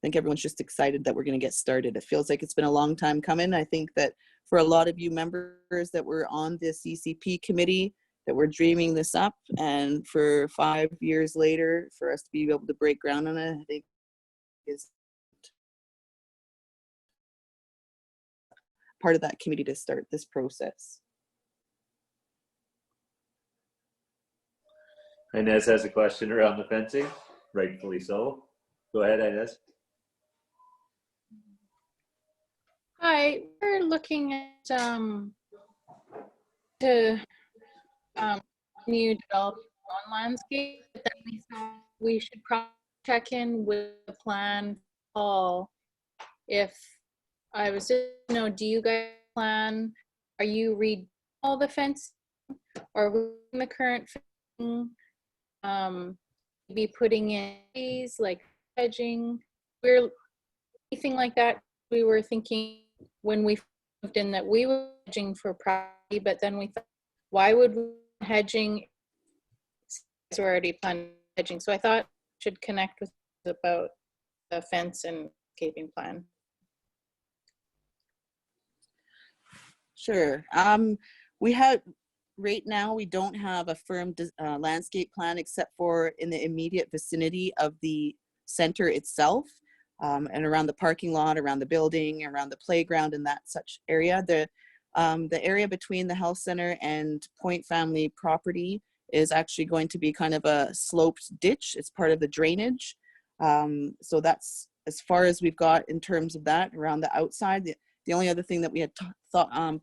think everyone's just excited that we're going to get started. It feels like it's been a long time coming. I think that for a lot of you members that were on the CCP committee, that we're dreaming this up, and for 5 years later, for us to be able to break ground on it, I think is part of that committee to start this process. Inez has a question around the fencing, rightfully so. Go ahead, Inez. Hi, we're looking at to new development on landscape, but then we thought we should probably check in with the plan fall. If I was just, do you guys plan, are you read all the fence, or we in the current fencing, be putting in these like hedging, we're anything like that? We were thinking when we moved in that we were hedging for property, but then we thought, why would we hedging? We're already planning hedging, so I thought I should connect with about the fence and landscaping plan. Sure. We have, right now, we don't have a firm landscape plan except for in the immediate vicinity of the center itself, and around the parking lot, around the building, around the playground, and that such area. The area between the health center and Point Family property is actually going to be kind of a sloped ditch. It's part of the drainage. So that's as far as we've got in terms of that around the outside. The only other thing that we had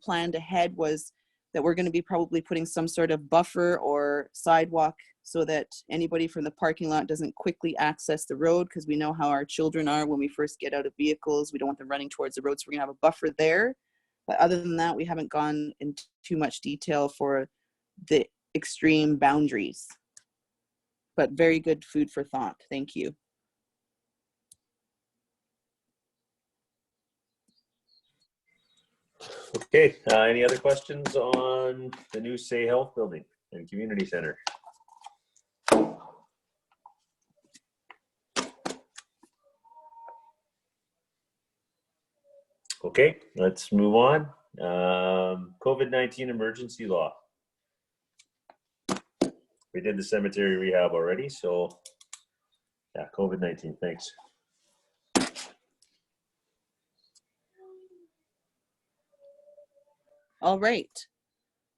planned ahead was that we're going to be probably putting some sort of buffer or sidewalk so that anybody from the parking lot doesn't quickly access the road, because we know how our children are when we first get out of vehicles. We don't want them running towards the road, so we're going to have a buffer there. But other than that, we haven't gone into too much detail for the extreme boundaries. But very good food for thought. Thank you. Okay, any other questions on the new Say Health building and community center? Okay, let's move on. COVID-19 emergency law. We did the cemetery rehab already, so yeah, COVID-19, thanks. All right.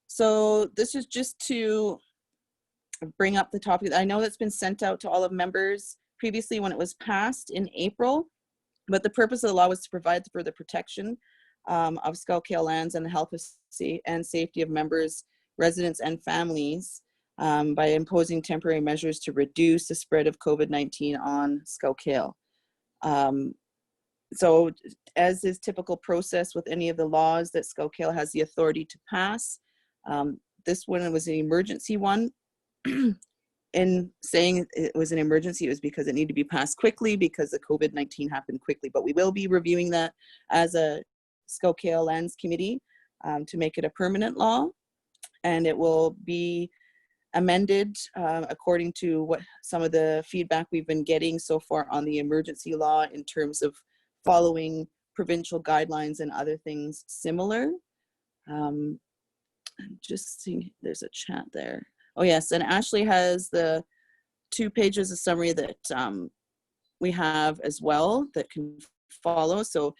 So this is just to bring up the topic. I know that's been sent out to all of members previously when it was passed in April, but the purpose of the law was to provide for the protection of Skowkale lands and the health and safety of members, residents, and families by imposing temporary measures to reduce the spread of COVID-19 on Skowkale. So as is typical process with any of the laws that Skowkale has the authority to pass, this one was an emergency one. In saying it was an emergency, it was because it needed to be passed quickly because the COVID-19 happened quickly. But we will be reviewing that as a Skowkale Lands Committee to make it a permanent law. And it will be amended according to what some of the feedback we've been getting so far on the emergency law in terms of following provincial guidelines and other things similar. I'm just seeing, there's a chat there. Oh yes, and Ashley has the 2 pages of summary that we have as well that can follow. So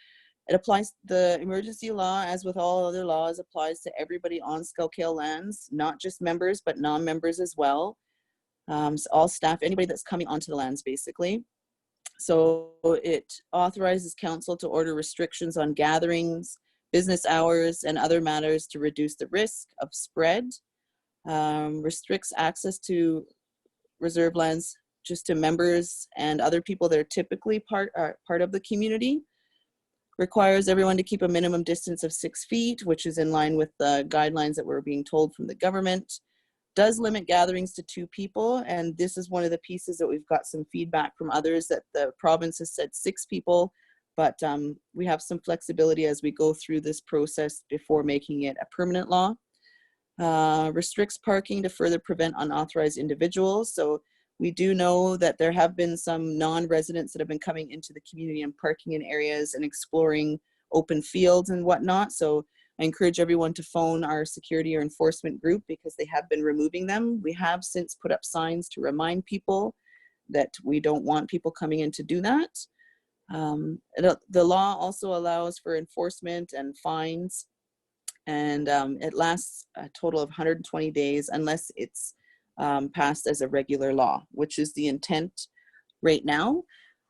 it applies, the emergency law, as with all other laws, applies to everybody on Skowkale lands, not just members, but non-members as well. So all staff, anybody that's coming onto the lands, basically. So it authorizes council to order restrictions on gatherings, business hours, and other matters to reduce the risk of spread. Restricts access to reserve lands just to members and other people that are typically part of the community. Requires everyone to keep a minimum distance of 6 feet, which is in line with the guidelines that we're being told from the government. Does limit gatherings to 2 people, and this is one of the pieces that we've got some feedback from others that the province has said 6 people, but we have some flexibility as we go through this process before making it a permanent law. Restricts parking to further prevent unauthorized individuals. So we do know that there have been some non-residents that have been coming into the community and parking in areas and exploring open fields and whatnot. So I encourage everyone to phone our security or enforcement group because they have been removing them. We have since put up signs to remind people that we don't want people coming in to do that. The law also allows for enforcement and fines, and it lasts a total of 120 days unless it's passed as a regular law, which is the intent right now.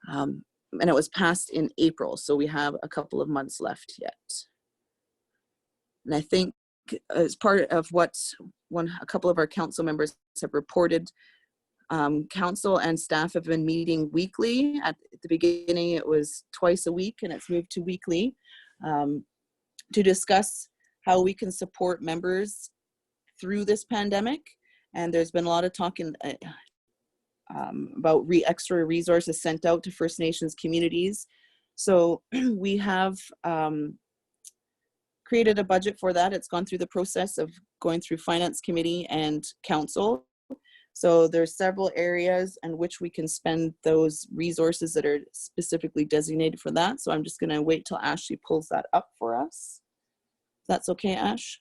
And it was passed in April, so we have a couple of months left yet. And I think as part of what a couple of our council members have reported, council and staff have been meeting weekly. At the beginning, it was twice a week, and it's moved to weekly to discuss how we can support members through this pandemic. And there's been a lot of talk about extra resources sent out to First Nations communities. So we have created a budget for that. It's gone through the process of going through Finance Committee and Council. So there's several areas in which we can spend those resources that are specifically designated for that. So I'm just going to wait till Ashley pulls that up for us. If that's okay, Ash?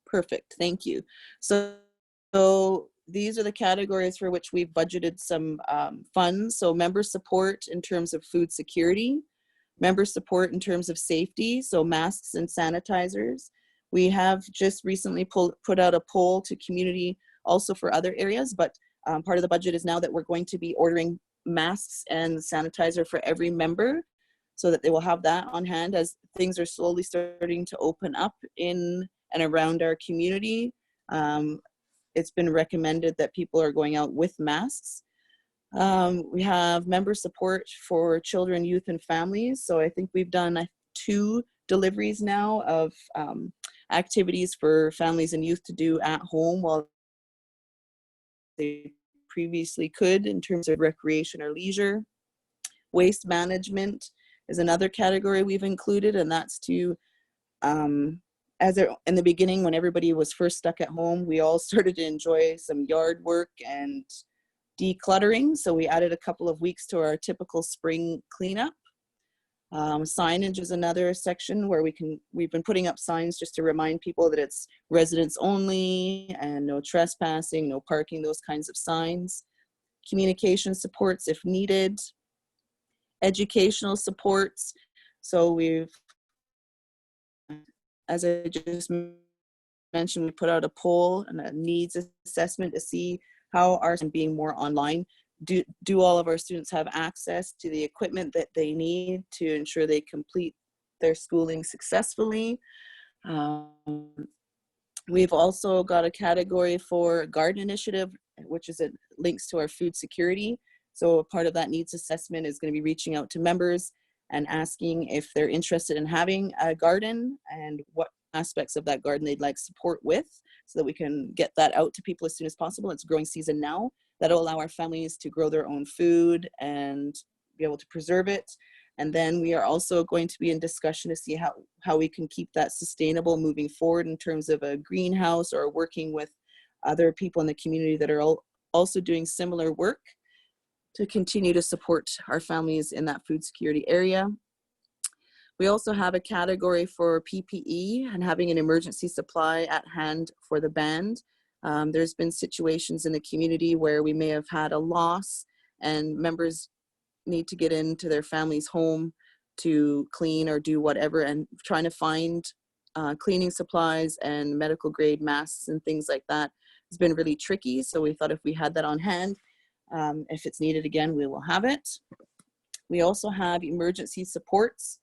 Perfect, thank you. So these are the categories for which we've budgeted some funds. So member support in terms of food security, member support in terms of safety, so masks and sanitizers. We have just recently put out a poll to community also for other areas, but part of the budget is now that we're going to be ordering masks and sanitizer for every member so that they will have that on hand as things are slowly starting to open up in and around our community. It's been recommended that people are going out with masks. We have member support for children, youth, and families. So I think we've done 2 deliveries now of activities for families and youth to do at home while they previously could in terms of recreation or leisure. Waste management is another category we've included, and that's to in the beginning, when everybody was first stuck at home, we all started to enjoy some yard work and decluttering. So we added a couple of weeks to our typical spring cleanup. Signage is another section where we've been putting up signs just to remind people that it's residents only and no trespassing, no parking, those kinds of signs. Communication supports if needed. Educational supports. So as I just mentioned, we put out a poll and a needs assessment to see how our being more online. Do all of our students have access to the equipment that they need to ensure they complete their schooling successfully? We've also got a category for garden initiative, which is links to our food security. So part of that needs assessment is going to be reaching out to members and asking if they're interested in having a garden and what aspects of that garden they'd like support with so that we can get that out to people as soon as possible. It's growing season now. That'll allow our families to grow their own food and be able to preserve it. And then we are also going to be in discussion to see how we can keep that sustainable moving forward in terms of a greenhouse or working with other people in the community that are also doing similar work to continue to support our families in that food security area. We also have a category for PPE and having an emergency supply at hand for the band. There's been situations in the community where we may have had a loss and members need to get into their family's home to clean or do whatever, and trying to find cleaning supplies and medical grade masks and things like that has been really tricky. So we thought if we had that on hand, if it's needed again, we will have it. We also have emergency supports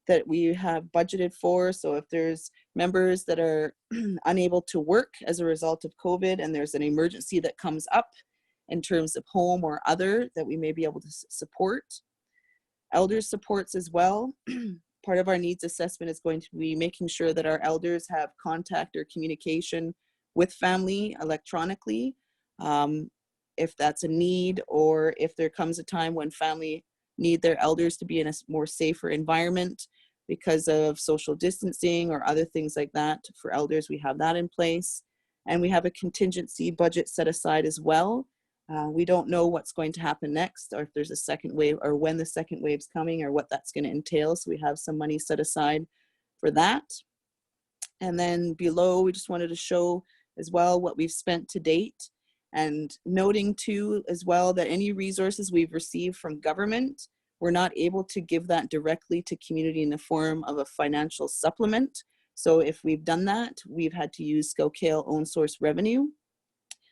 that we have budgeted for. So if there's members that are unable to work as a result of COVID and there's an emergency that comes up in terms of home or other, that we may be able to support. Elders supports as well. Part of our needs assessment is going to be making sure that our elders have contact or communication with family electronically, if that's a need, or if there comes a time when family need their elders to be in a more safer environment because of social distancing or other things like that. For elders, we have that in place. And we have a contingency budget set aside as well. We don't know what's going to happen next, or if there's a second wave, or when the second wave's coming, or what that's going to entail. So we have some money set aside for that. And then below, we just wanted to show as well what we've spent to date, and noting too as well that any resources we've received from government, we're not able to give that directly to community in the form of a financial supplement. So if we've done that, we've had to use Skowkale own source revenue.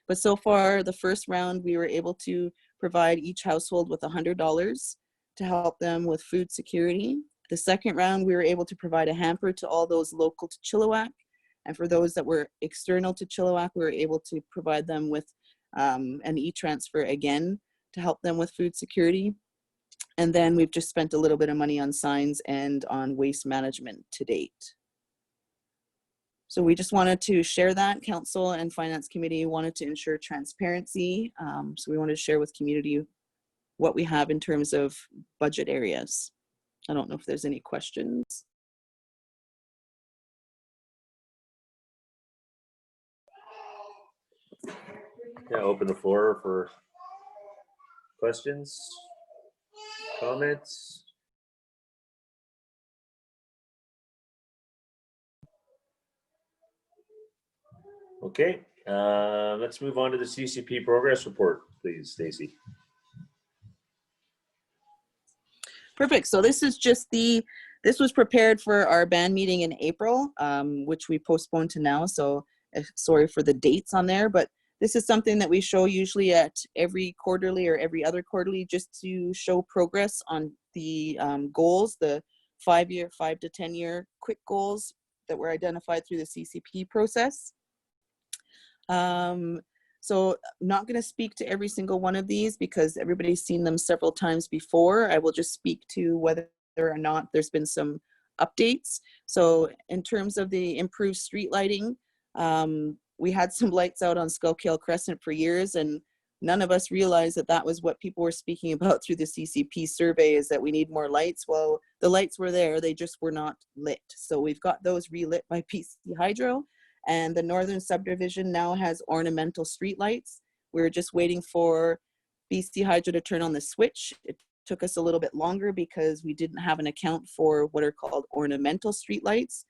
But so far, the first round, we were able to provide each household with $100 to help them with food security. The second round, we were able to provide a hamper to all those local to Chilliwack. And for those that were external to Chilliwack, we were able to provide them with an e-transfer again to help them with food security. And then we've just spent a little bit of money on signs and on waste management to date. So we just wanted to share that. Council and Finance Committee wanted to ensure transparency. So we wanted to share with community what we have in terms of budget areas. I don't know if there's any questions. Yeah, open the floor for questions, comments. Okay, let's move on to the CCP progress report, please, Stacy. Perfect. So this is just this was prepared for our band meeting in April, which we postponed to now. So sorry for the dates on there, but this is something that we show usually at every quarterly or every other quarterly, just to show progress on the goals, the 5 to 10 year quick goals that were identified through the CCP process. So I'm not going to speak to every single one of these because everybody's seen them several times before. I will just speak to whether or not there's been some updates. So in terms of the improved street lighting, we had some lights out on Skowkale Crescent for years, and none of us realized that that was what people were speaking about through the CCP survey, is that we need more lights. Well, the lights were there, they just were not lit. So we've got those relit by BC Hydro. And the northern subdivision now has ornamental street lights. We're just waiting for BC Hydro to turn on the switch. It took us a little bit longer because we didn't have an account for what are called ornamental street lights.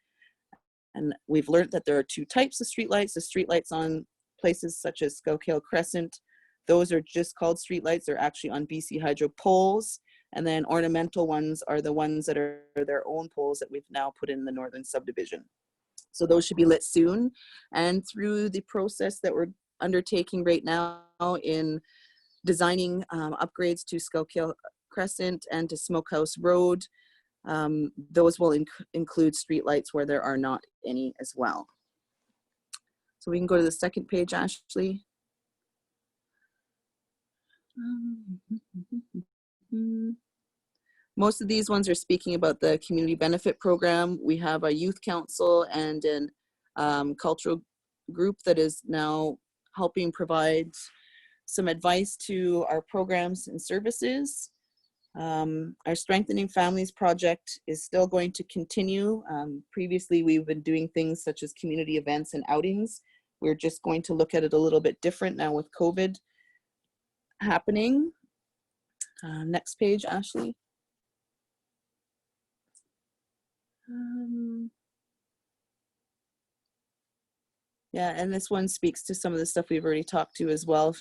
And we've learned that there are two types of street lights. The street lights on places such as Skowkale Crescent, those are just called street lights. They're actually on BC Hydro poles. And then ornamental ones are the ones that are their own poles that we've now put in the northern subdivision. So those should be lit soon. And through the process that we're undertaking right now in designing upgrades to Skowkale Crescent and to Smokehouse Road, those will include streetlights where there are not any as well. So we can go to the second page, Ashley. Most of these ones are speaking about the community benefit program. We have a youth council and an cultural group that is now helping provide some advice to our programs and services. Our Strengthening Families project is still going to continue. Previously, we've been doing things such as community events and outings. We're just going to look at it a little bit different now with COVID happening. Next page, Ashley. Yeah, and this one speaks to some of the stuff we've already talked to as well,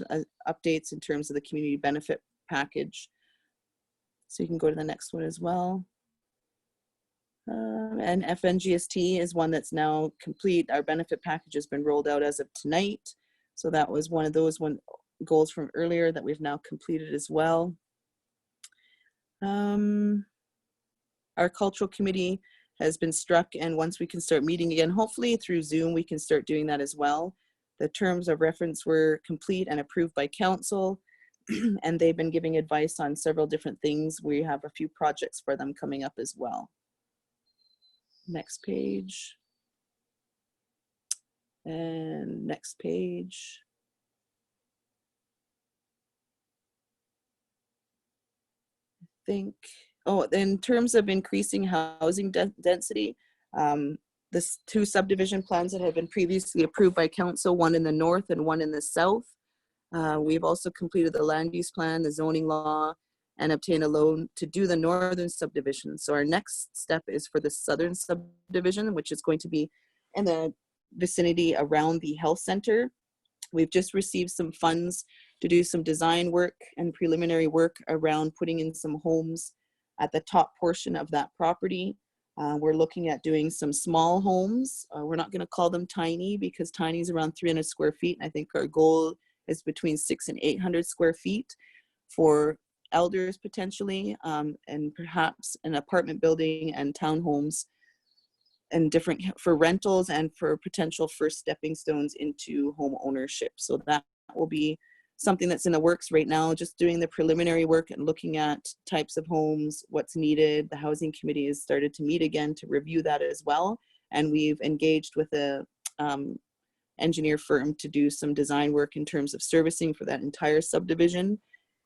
updates in terms of the community benefit package. So you can go to the next one as well. And FNGST is one that's now complete. Our benefit package has been rolled out as of tonight. So that was one of those goals from earlier that we've now completed as well. Our cultural committee has been struck, and once we can start meeting again, hopefully through Zoom, we can start doing that as well. The terms of reference were complete and approved by council, and they've been giving advice on several different things. We have a few projects for them coming up as well. Next page. And next page. I think, oh, in terms of increasing housing density, this 2 subdivision plans that have been previously approved by council, one in the north and one in the south. We've also completed the land use plan, the zoning law, and obtained a loan to do the northern subdivision. So our next step is for the southern subdivision, which is going to be in the vicinity around the health center. We've just received some funds to do some design work and preliminary work around putting in some homes at the top portion of that property. We're looking at doing some small homes. We're not going to call them tiny because tiny is around 300 square feet. And I think our goal is between 600 and 800 square feet for elders potentially, and perhaps an apartment building and townhomes and different for rentals and for potential first stepping stones into home ownership. So that will be something that's in the works right now, just doing the preliminary work and looking at types of homes, what's needed. The housing committee has started to meet again to review that as well. And we've engaged with a engineer firm to do some design work in terms of servicing for that entire subdivision.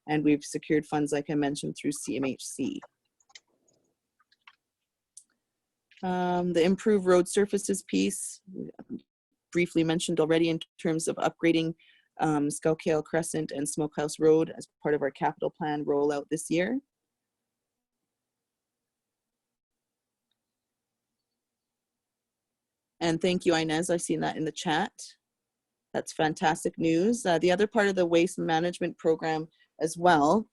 And we've secured funds, like I mentioned, through CMHC. The improved road surfaces piece, briefly mentioned already in terms of upgrading Skowkale Crescent and Smokehouse Road as part of our capital plan rollout this year. And thank you, Inez. I've seen that in the chat. That's fantastic news. The other part of the waste management program as well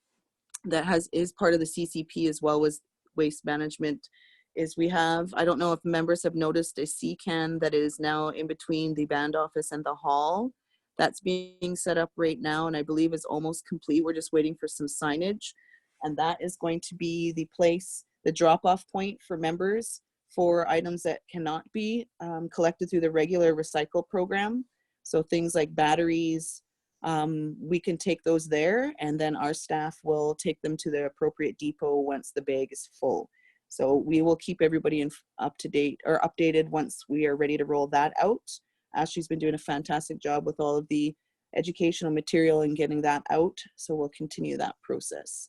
that is part of the CCP as well was waste management is we have, I don't know if members have noticed, a C-can that is now in between the band office and the hall. That's being set up right now and I believe is almost complete. We're just waiting for some signage. And that is going to be the place, the drop-off point for members for items that cannot be collected through the regular recycle program. So things like batteries, we can take those there and then our staff will take them to the appropriate depot once the bag is full. So we will keep everybody up to date or updated once we are ready to roll that out. Ashley's been doing a fantastic job with all of the educational material and getting that out. So we'll continue that process.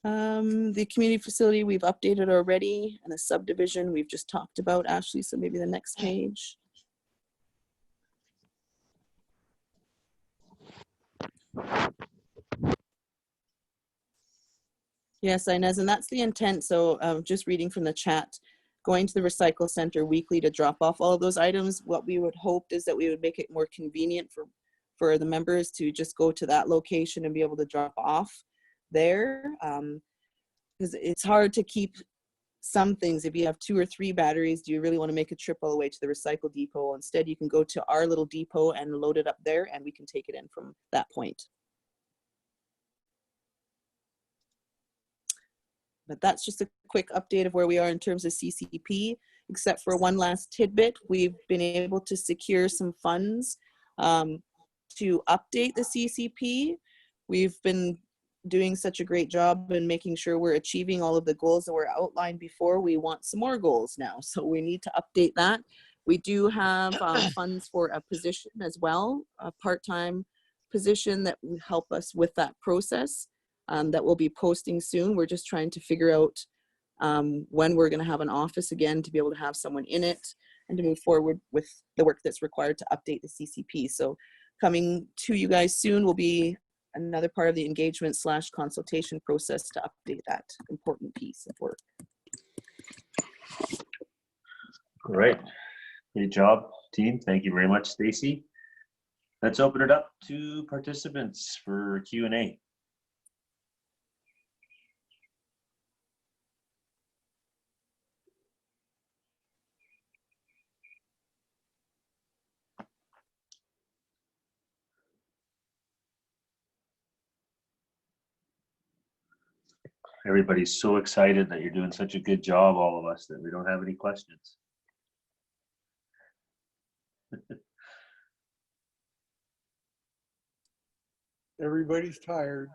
The community facility we've updated already, and the subdivision we've just talked about, Ashley, so maybe the next page. Yes, Inez, and that's the intent. So just reading from the chat, going to the recycle center weekly to drop off all of those items. What we would hope is that we would make it more convenient for the members to just go to that location and be able to drop off there. Because it's hard to keep some things. If you have 2 or 3 batteries, do you really want to make a trip all the way to the recycle depot? Instead, you can go to our little depot and load it up there and we can take it in from that point. But that's just a quick update of where we are in terms of CCP, except for one last tidbit. We've been able to secure some funds to update the CCP. We've been doing such a great job in making sure we're achieving all of the goals that were outlined before. We want some more goals now, so we need to update that. We do have funds for a position as well, a part-time position that will help us with that process. That we'll be posting soon. We're just trying to figure out when we're going to have an office again to be able to have someone in it and to move forward with the work that's required to update the CCP. So coming to you guys soon will be another part of the engagement / consultation process to update that important piece of work. All right. Great job, team. Thank you very much, Stacy. Let's open it up to participants for Q&A. Everybody's so excited that you're doing such a good job, all of us, that we don't have any questions. Everybody's tired.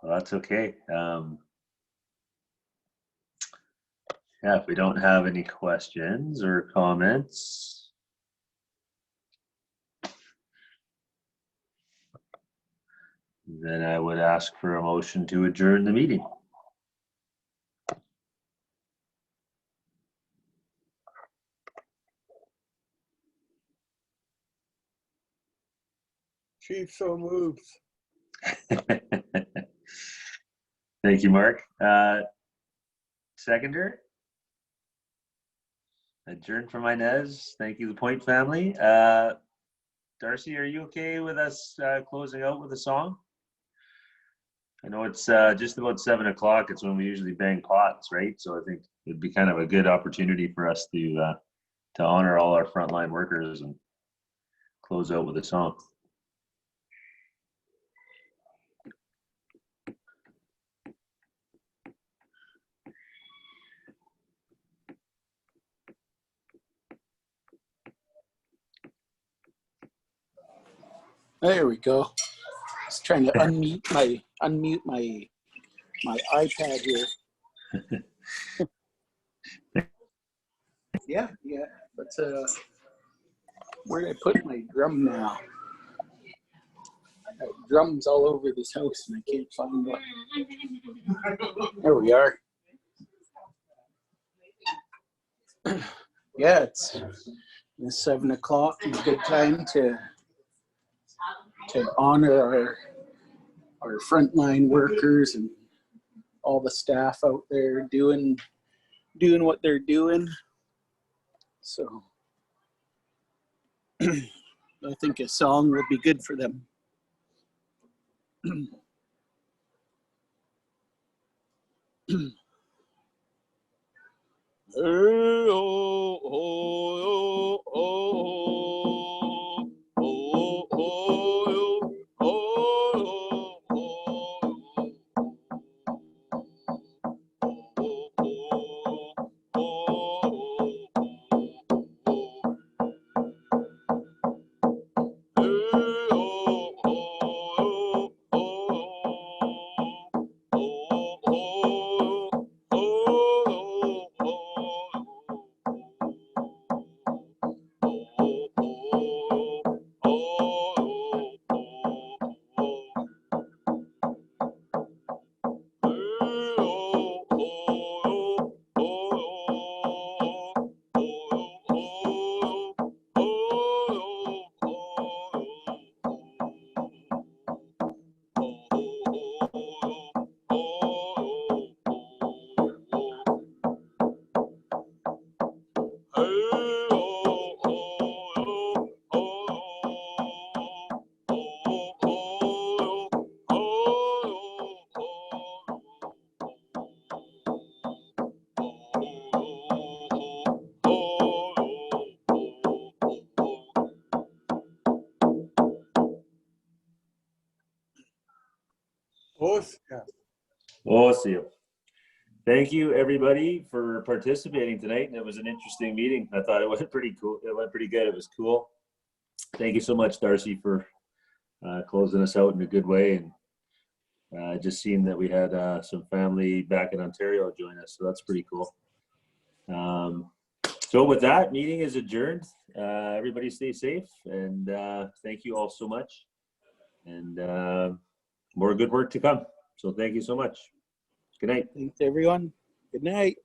Well, that's okay. Yeah, if we don't have any questions or comments, then I would ask for a motion to adjourn the meeting. Chief so moves. Thank you, Mark. Seconder? Adjourn from Inez. Thank you, the Point family. Darcy, are you okay with us closing out with a song? I know it's just about 7 o'clock. It's when we usually bang pots, right? So I think it'd be kind of a good opportunity for us to honor all our frontline workers and close out with a song. There we go. Just trying to unmute my iPad here. Yeah. But where did I put my drum now? I have drums all over this house and I can't find one. There we are. Yeah, it's 7 o'clock. It's a good time to honor our frontline workers and all the staff out there doing what they're doing. So I think a song will be good for them. Awesome. Thank you, everybody, for participating tonight. It was an interesting meeting. I thought it went pretty cool. It went pretty good. It was cool. Thank you so much, Darcy, for closing us out in a good way. And just seeing that we had some family back in Ontario join us, so that's pretty cool. So with that, meeting is adjourned. Everybody stay safe, and thank you all so much. And more good work to come. So thank you so much. Good night. Thanks, everyone. Good night.